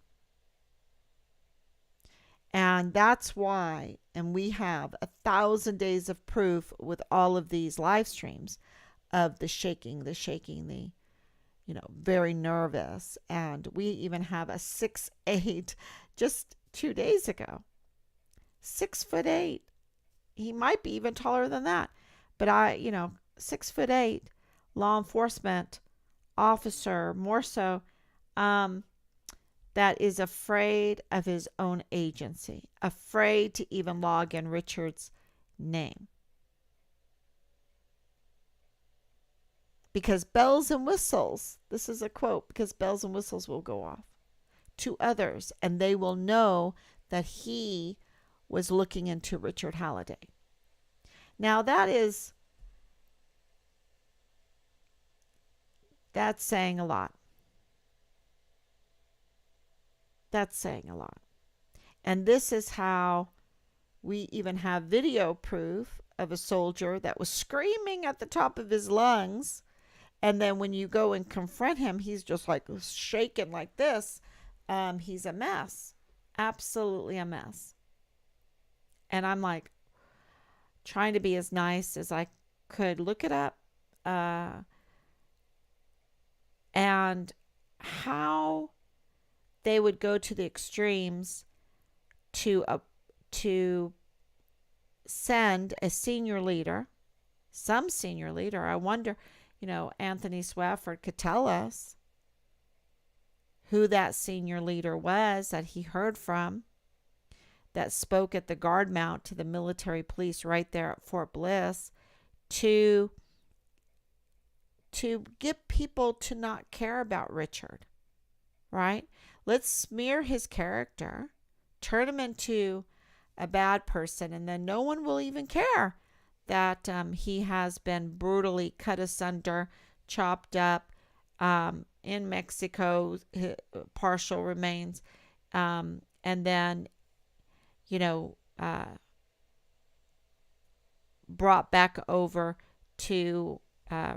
And that's why, and we have 1,000 days of proof with all of these live streams of the shaking, very nervous. And we even have a 6'8" just 2 days ago. 6'8". He might be even taller than that. But 6'8", law enforcement officer, more so, that is afraid of his own agency, afraid to even log in Richard's name. Because bells and whistles, this is a quote, because bells and whistles will go off to others, and they will know that he was looking into Richard Halliday. Now that's saying a lot. That's saying a lot. And this is how we even have video proof of a soldier that was screaming at the top of his lungs. And then when you go and confront him, he's just like shaking like this. He's a mess. Absolutely a mess. And I'm like trying to be as nice as I could. Look it up. And how they would go to the extremes to send a senior leader, some senior leader. I wonder, Anthony Swafford could tell us who that senior leader was that he heard from, that spoke at the guard mount to the military police right there at Fort Bliss to get people to not care about Richard, right? Let's smear his character, turn him into a bad person, and then no one will even care that he has been brutally cut asunder, chopped up in Mexico, partial remains, and then, brought back over to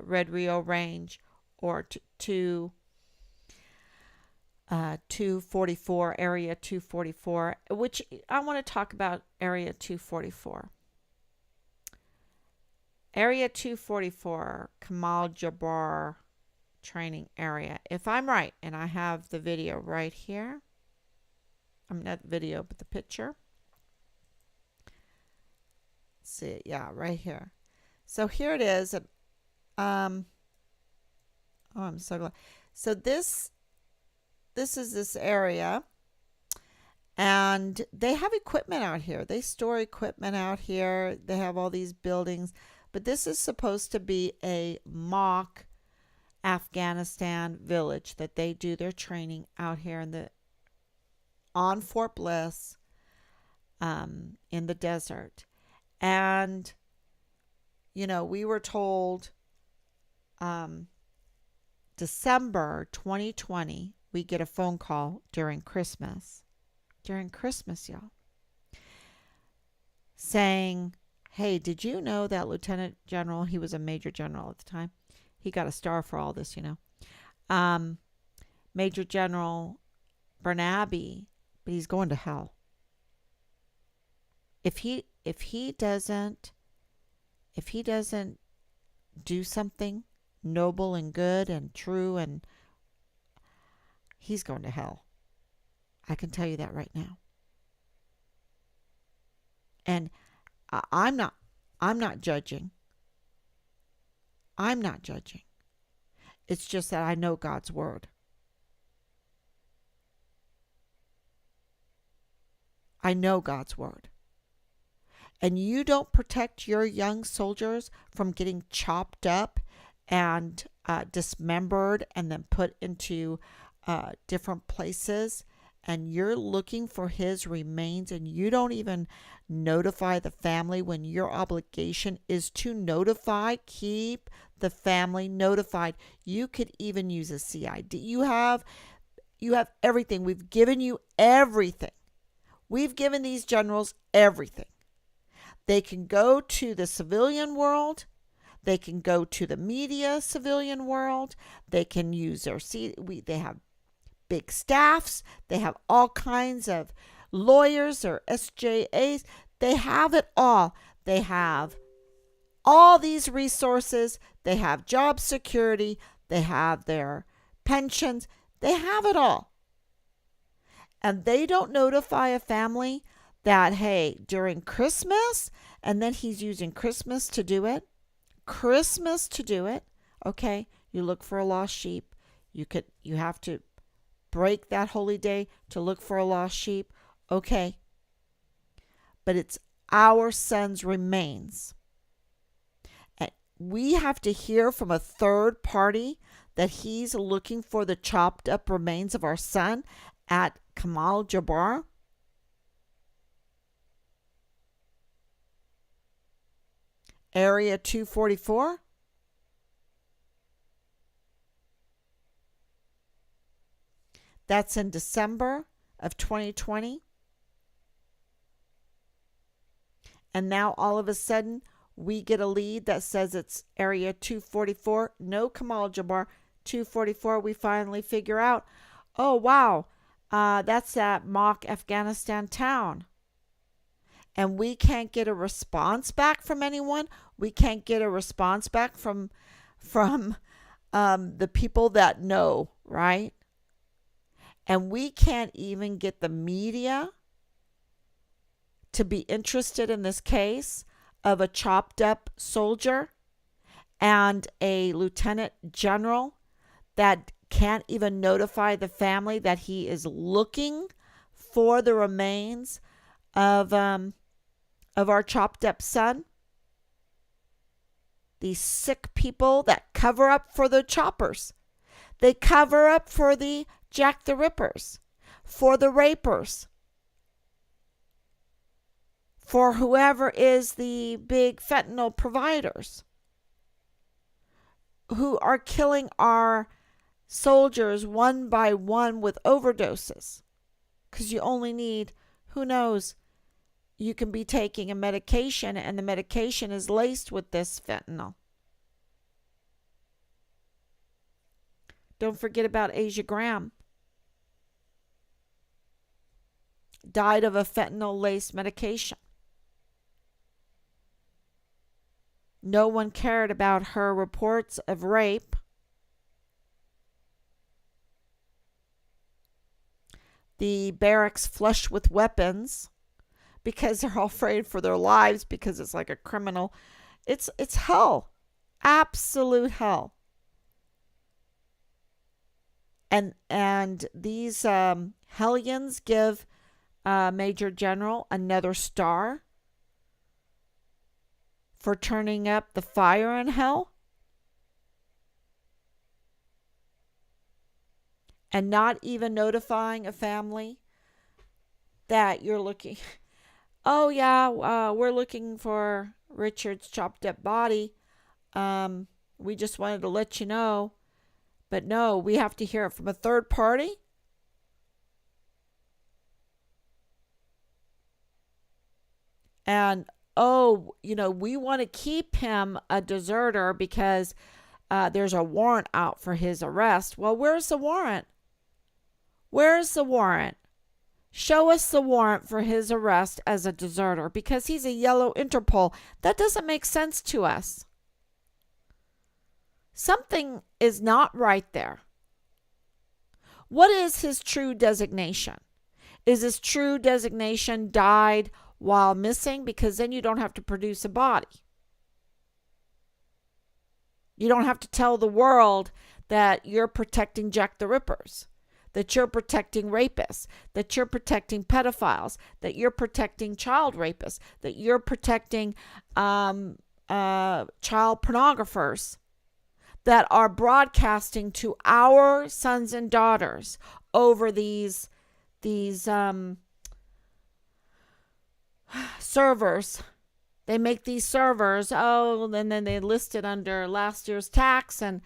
Red Rio Range or to 244, Area 244, which I want to talk about Area 244. Area 244, Kamal Jabbar training area. If I'm right, and I have the video right here. I'm not the video, but the picture. Let's see, yeah, right here. So here it is. Oh, I'm so glad. So this is this area, and they have equipment out here. They store equipment out here. They have all these buildings, but this is supposed to be a mock Afghanistan village that they do their training out here on Fort Bliss, in the desert. And we were told December 2020, we get a phone call during Christmas, y'all, saying, hey, did you know that Lieutenant General, he was a Major General at the time, he got a star for all this, Major General Bernabe, but he's going to hell. If he doesn't do something noble and good and true, and he's going to hell. I can tell you that right now. And I'm not judging. I'm not judging. It's just that I know God's word. I know God's word. And you don't protect your young soldiers from getting chopped up and dismembered and then put into different places, and you're looking for his remains, and you don't even notify the family when your obligation is to notify. Keep the family notified. You could even use a CID. You have everything. We've given you everything. We've given these generals everything. They can go to the civilian world. They can go to the media civilian world. They can use they have big staffs. They have all kinds of lawyers or SJAs. They have it all. They have all these resources. They have job security. They have their pensions. They have it all. And they don't notify a family that, hey, during Christmas, and then he's using Christmas to do it. Okay, you look for a lost sheep. You have to break that holy day to look for a lost sheep. Okay. But it's our son's remains. And we have to hear from a third party that he's looking for the chopped up remains of our son at Kamal Jabbar. Area 244. That's in December of 2020. And now all of a sudden, we get a lead that says it's area 244. No Kamal Jabbar, 244. We finally figure out, oh, wow, that's that mock Afghanistan town. And we can't get a response back from anyone. We can't get a response back from the people that know, right? And we can't even get the media to be interested in this case of a chopped up soldier and a lieutenant general that can't even notify the family that he is looking for the remains of our chopped up son. These sick people that cover up for the choppers. They cover up for the Jack the Rippers, for the rapers, for whoever is the big fentanyl providers who are killing our soldiers one by one with overdoses. Because you only need, who knows, you can be taking a medication and the medication is laced with this fentanyl. Don't forget about Asia Graham. Died of a fentanyl-laced medication. No one cared about her reports of rape. The barracks flush with weapons because they're all afraid for their lives because it's like a criminal. It's hell. Absolute hell. And these hellions give Major General another star for turning up the fire in hell and not even notifying a family that you're looking. Oh yeah, we're looking for Richard's chopped up body. We just wanted to let you know. But no, we have to hear it from a third party. And, we want to keep him a deserter because there's a warrant out for his arrest. Well, where's the warrant? Where's the warrant? Show us the warrant for his arrest as a deserter because he's a yellow Interpol. That doesn't make sense to us. Something is not right there. What is his true designation? Is his true designation died while missing? Because then you don't have to produce a body. You don't have to tell the world that you're protecting Jack the Rippers, that you're protecting rapists, that you're protecting pedophiles, that you're protecting child rapists, that you're protecting child pornographers that are broadcasting to our sons and daughters over these servers. They make these servers, and then they list it under last year's tax, and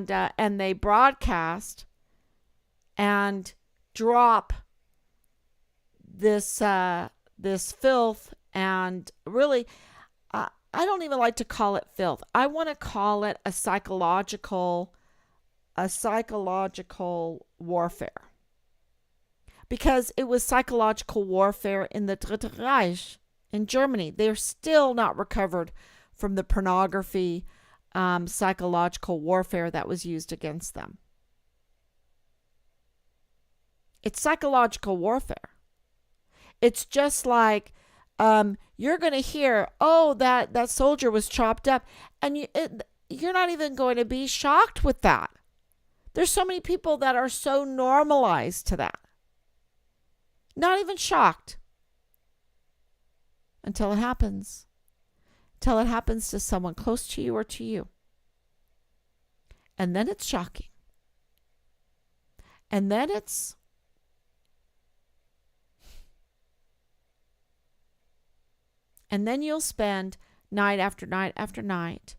they broadcast and drop this filth. And really, I don't even like to call it filth. I want to call it a psychological warfare. Because it was psychological warfare in the Dritte Reich in Germany. They're still not recovered from the pornography psychological warfare that was used against them. It's psychological warfare. It's just like you're going to hear, oh, that soldier was chopped up, and you're not even going to be shocked with that. There's so many people that are so normalized to that. Not even shocked until it happens. Until it happens to someone close to you or to you. And then it's shocking. And then you'll spend night after night after night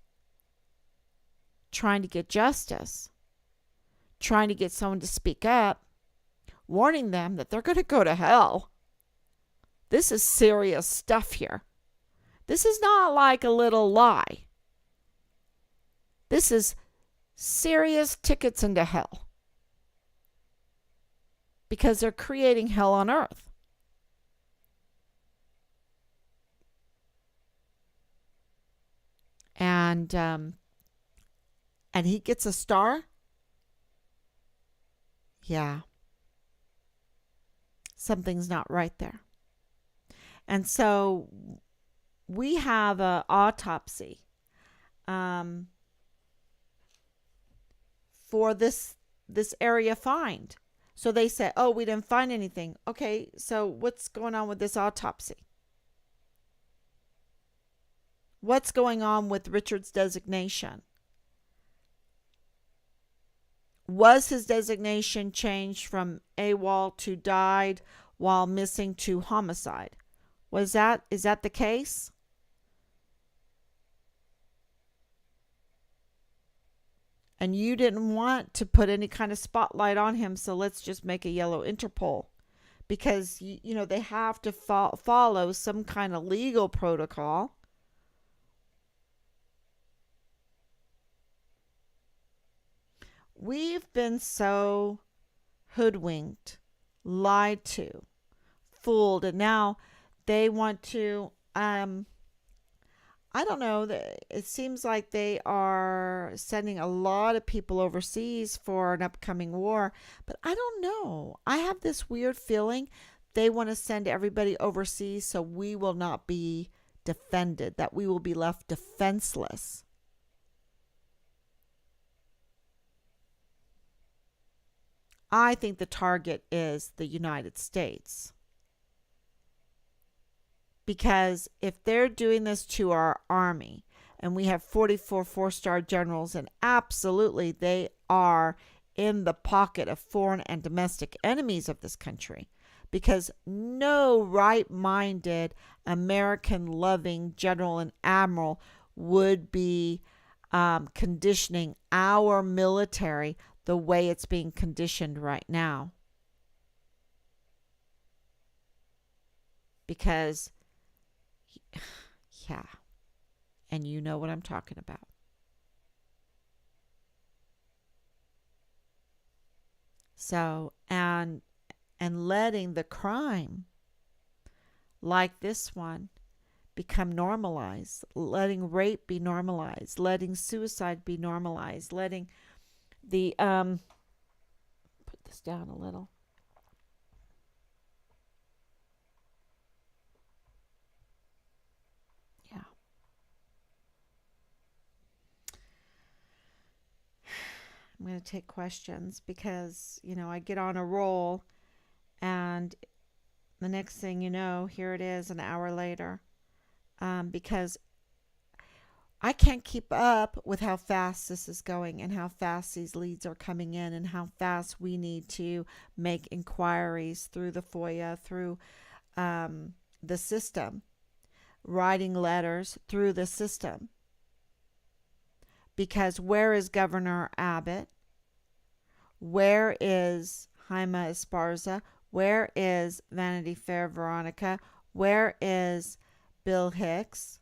trying to get justice, trying to get someone to speak up, warning them that they're going to go to hell. This is serious stuff here. This is not like a little lie. This is serious tickets into hell because they're creating hell on earth. And he gets a star. Yeah, something's not right there. And so we have an autopsy um, for this area find. So they say, "Oh, we didn't find anything." Okay, so what's going on with this autopsy? What's going on with Richard's designation? Was his designation changed from AWOL to died while missing to homicide? Is that the case? And you didn't want to put any kind of spotlight on him, so let's just make a yellow Interpol because they have to follow some kind of legal protocol. We've been so hoodwinked, lied to, fooled, and now they want to I don't know. It seems like they are sending a lot of people overseas for an upcoming war, but I don't know. I have this weird feeling they want to send everybody overseas so we will not be defended, that we will be left defenseless. I think the target is the United States. Because if they're doing this to our army, and we have 44 four-star generals, and absolutely they are in the pocket of foreign and domestic enemies of this country, because no right-minded, American-loving general and admiral would be conditioning our military the way it's being conditioned right now. Because yeah, and you know what I'm talking about. So, and letting the crime like this one become normalized, letting rape be normalized, letting suicide be normalized, letting the put this down a little. Yeah. I'm going to take questions because, I get on a roll and the next thing you know, here it is an hour later. Because I can't keep up with how fast this is going and how fast these leads are coming in and how fast we need to make inquiries through the FOIA, through the system, writing letters through the system. Because where is Governor Abbott? Where is Jaime Esparza? Where is Vanity Fair Veronica? Where is Bill Hicks,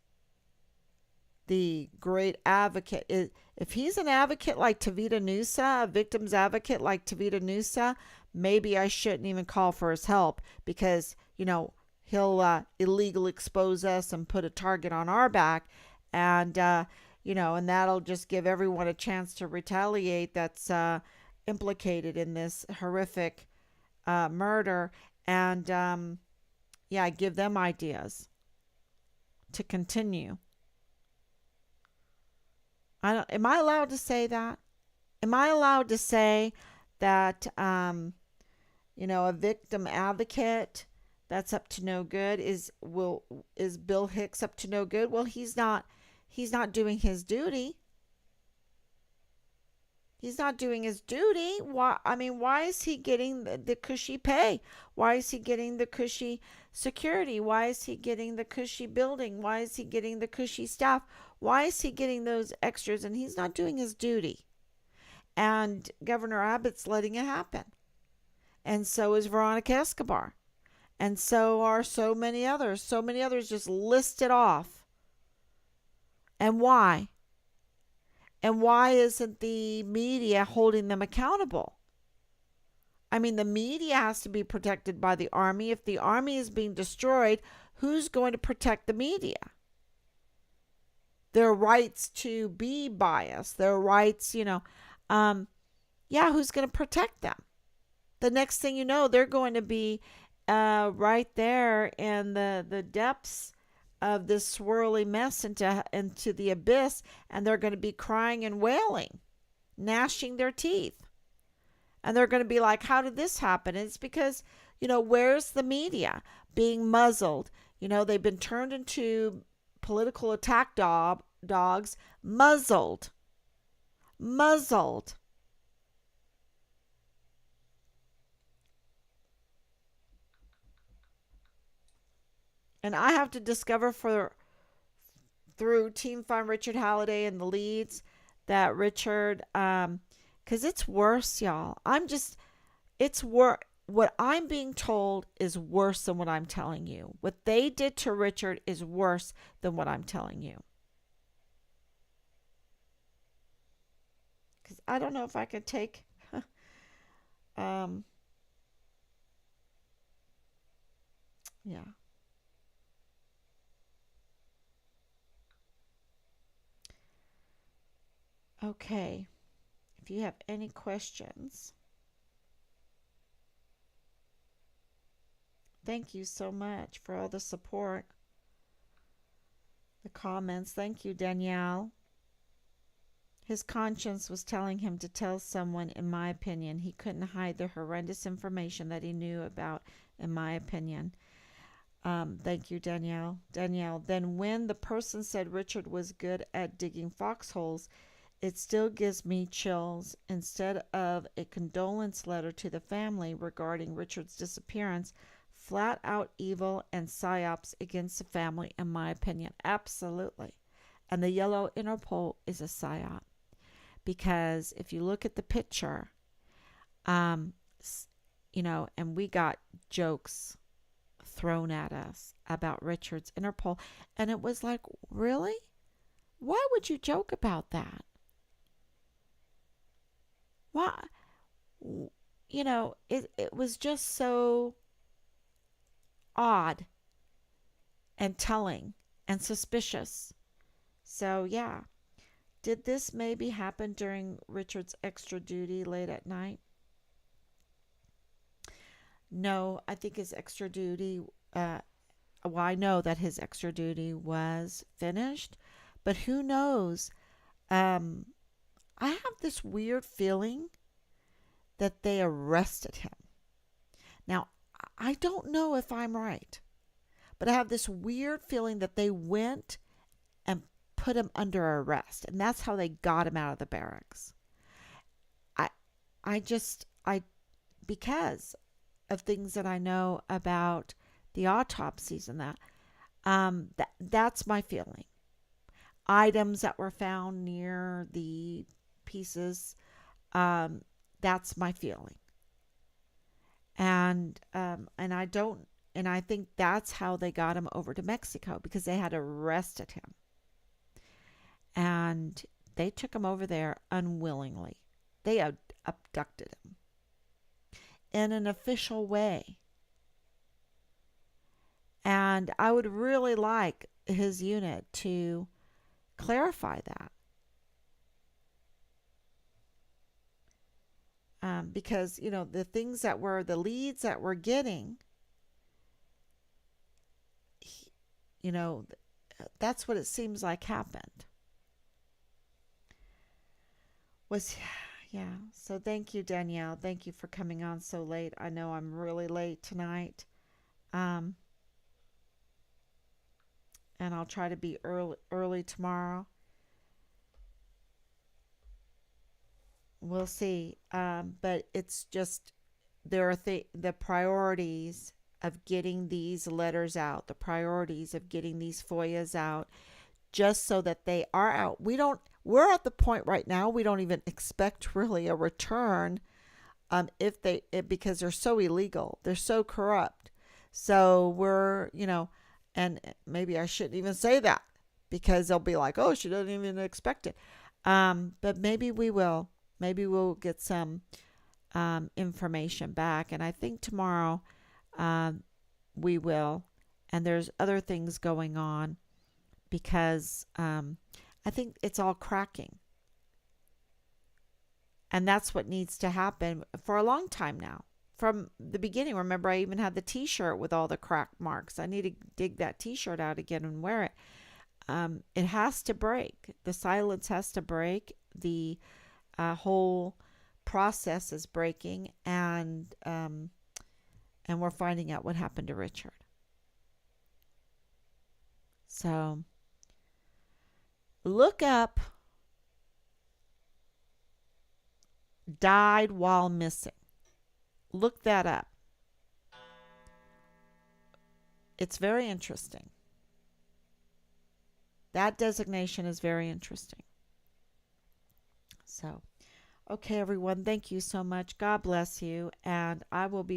the great advocate? If he's an advocate like Tavita Nusa, a victim's advocate like Tavita Nusa, maybe I shouldn't even call for his help because, he'll illegal expose us and put a target on our back. And, and that'll just give everyone a chance to retaliate that's implicated in this horrific murder. And, give them ideas to continue. Am I allowed to say that? Am I allowed to say that, a victim advocate that's up to no good is Bill Hicks up to no good? Well, he's not doing his duty. He's not doing his duty. Why is he getting the cushy pay? Why is he getting the cushy security? Why is he getting the cushy building? Why is he getting the cushy staff? Why is he getting those extras? And he's not doing his duty. And Governor Abbott's letting it happen. And so is Veronica Escobar. And so are so many others. So many others just listed off. And why? And why isn't the media holding them accountable? I mean, the media has to be protected by the army. If the army is being destroyed, who's going to protect the media? Their rights to be biased, their rights, um, yeah, who's going to protect them? The next thing you know, they're going to be right there in the depths of this swirly mess into the abyss, and they're going to be crying and wailing, gnashing their teeth. And they're going to be like, how did this happen? And it's because, where's the media being muzzled? They've been turned into political attack dogs, muzzled, muzzled. And I have to discover through Team Find Richard Halliday and the leads that Richard, because it's worse, y'all. It's worse. What I'm being told is worse than what I'm telling you. What they did to Richard is worse than what I'm telling you. Because I don't know if I could take, um, yeah. Okay. If you have any questions, thank you so much for all the support, the comments. Thank you, Danielle. His conscience was telling him to tell someone, in my opinion. He couldn't hide the horrendous information that he knew about, in my opinion. Thank you, Danielle. Danielle, then when the person said Richard was good at digging foxholes, it still gives me chills. Instead of a condolence letter to the family regarding Richard's disappearance, flat out evil and psyops against the family, in my opinion. Absolutely. And the yellow Interpol is a psyop. Because if you look at the picture, um, and we got jokes thrown at us about Richard's Interpol, and it was like, really? Why would you joke about that? Why? It was just so odd and telling and suspicious. So, yeah. Did this maybe happen during Richard's extra duty late at night? No, I think his extra duty, well, I know that his extra duty was finished, but who knows? Um, I have this weird feeling that they arrested him. Now, I don't know if I'm right, but I have this weird feeling that they went and put him under arrest, and that's how they got him out of the barracks. I, I because of things that I know about the autopsies and that's my feeling. Items that were found near the pieces, um, that's my feeling. And I don't, and I think that's how they got him over to Mexico, because they had arrested him and they took him over there unwillingly. They abducted him in an official way. And I would really like his unit to clarify that. Because, the things that were the leads that we're getting, you know, that's what it seems like happened. Was, yeah. So thank you, Danielle. Thank you for coming on so late. I know I'm really late tonight. Um, and I'll try to be early tomorrow. We'll see. But it's just there are the priorities of getting these letters out, the priorities of getting these FOIAs out, just so that they are out. We're at the point right now we don't even expect really a return, if because they're so illegal, they're so corrupt. So we're, and maybe I shouldn't even say that, because they'll be like, oh, she doesn't even expect it. But maybe we will. Maybe we'll get some information back. And I think tomorrow um, we will. And there's other things going on because I think it's all cracking. And that's what needs to happen for a long time now. From the beginning, remember, I even had the t shirt with all the crack marks. I need to dig that t shirt out again and wear it. It has to break. The silence has to break. The whole process is breaking, and we're finding out what happened to Richard. So look up died while missing. Look that up. It's very interesting. That designation is very interesting. So, okay, everyone, thank you so much. God bless you. And I will be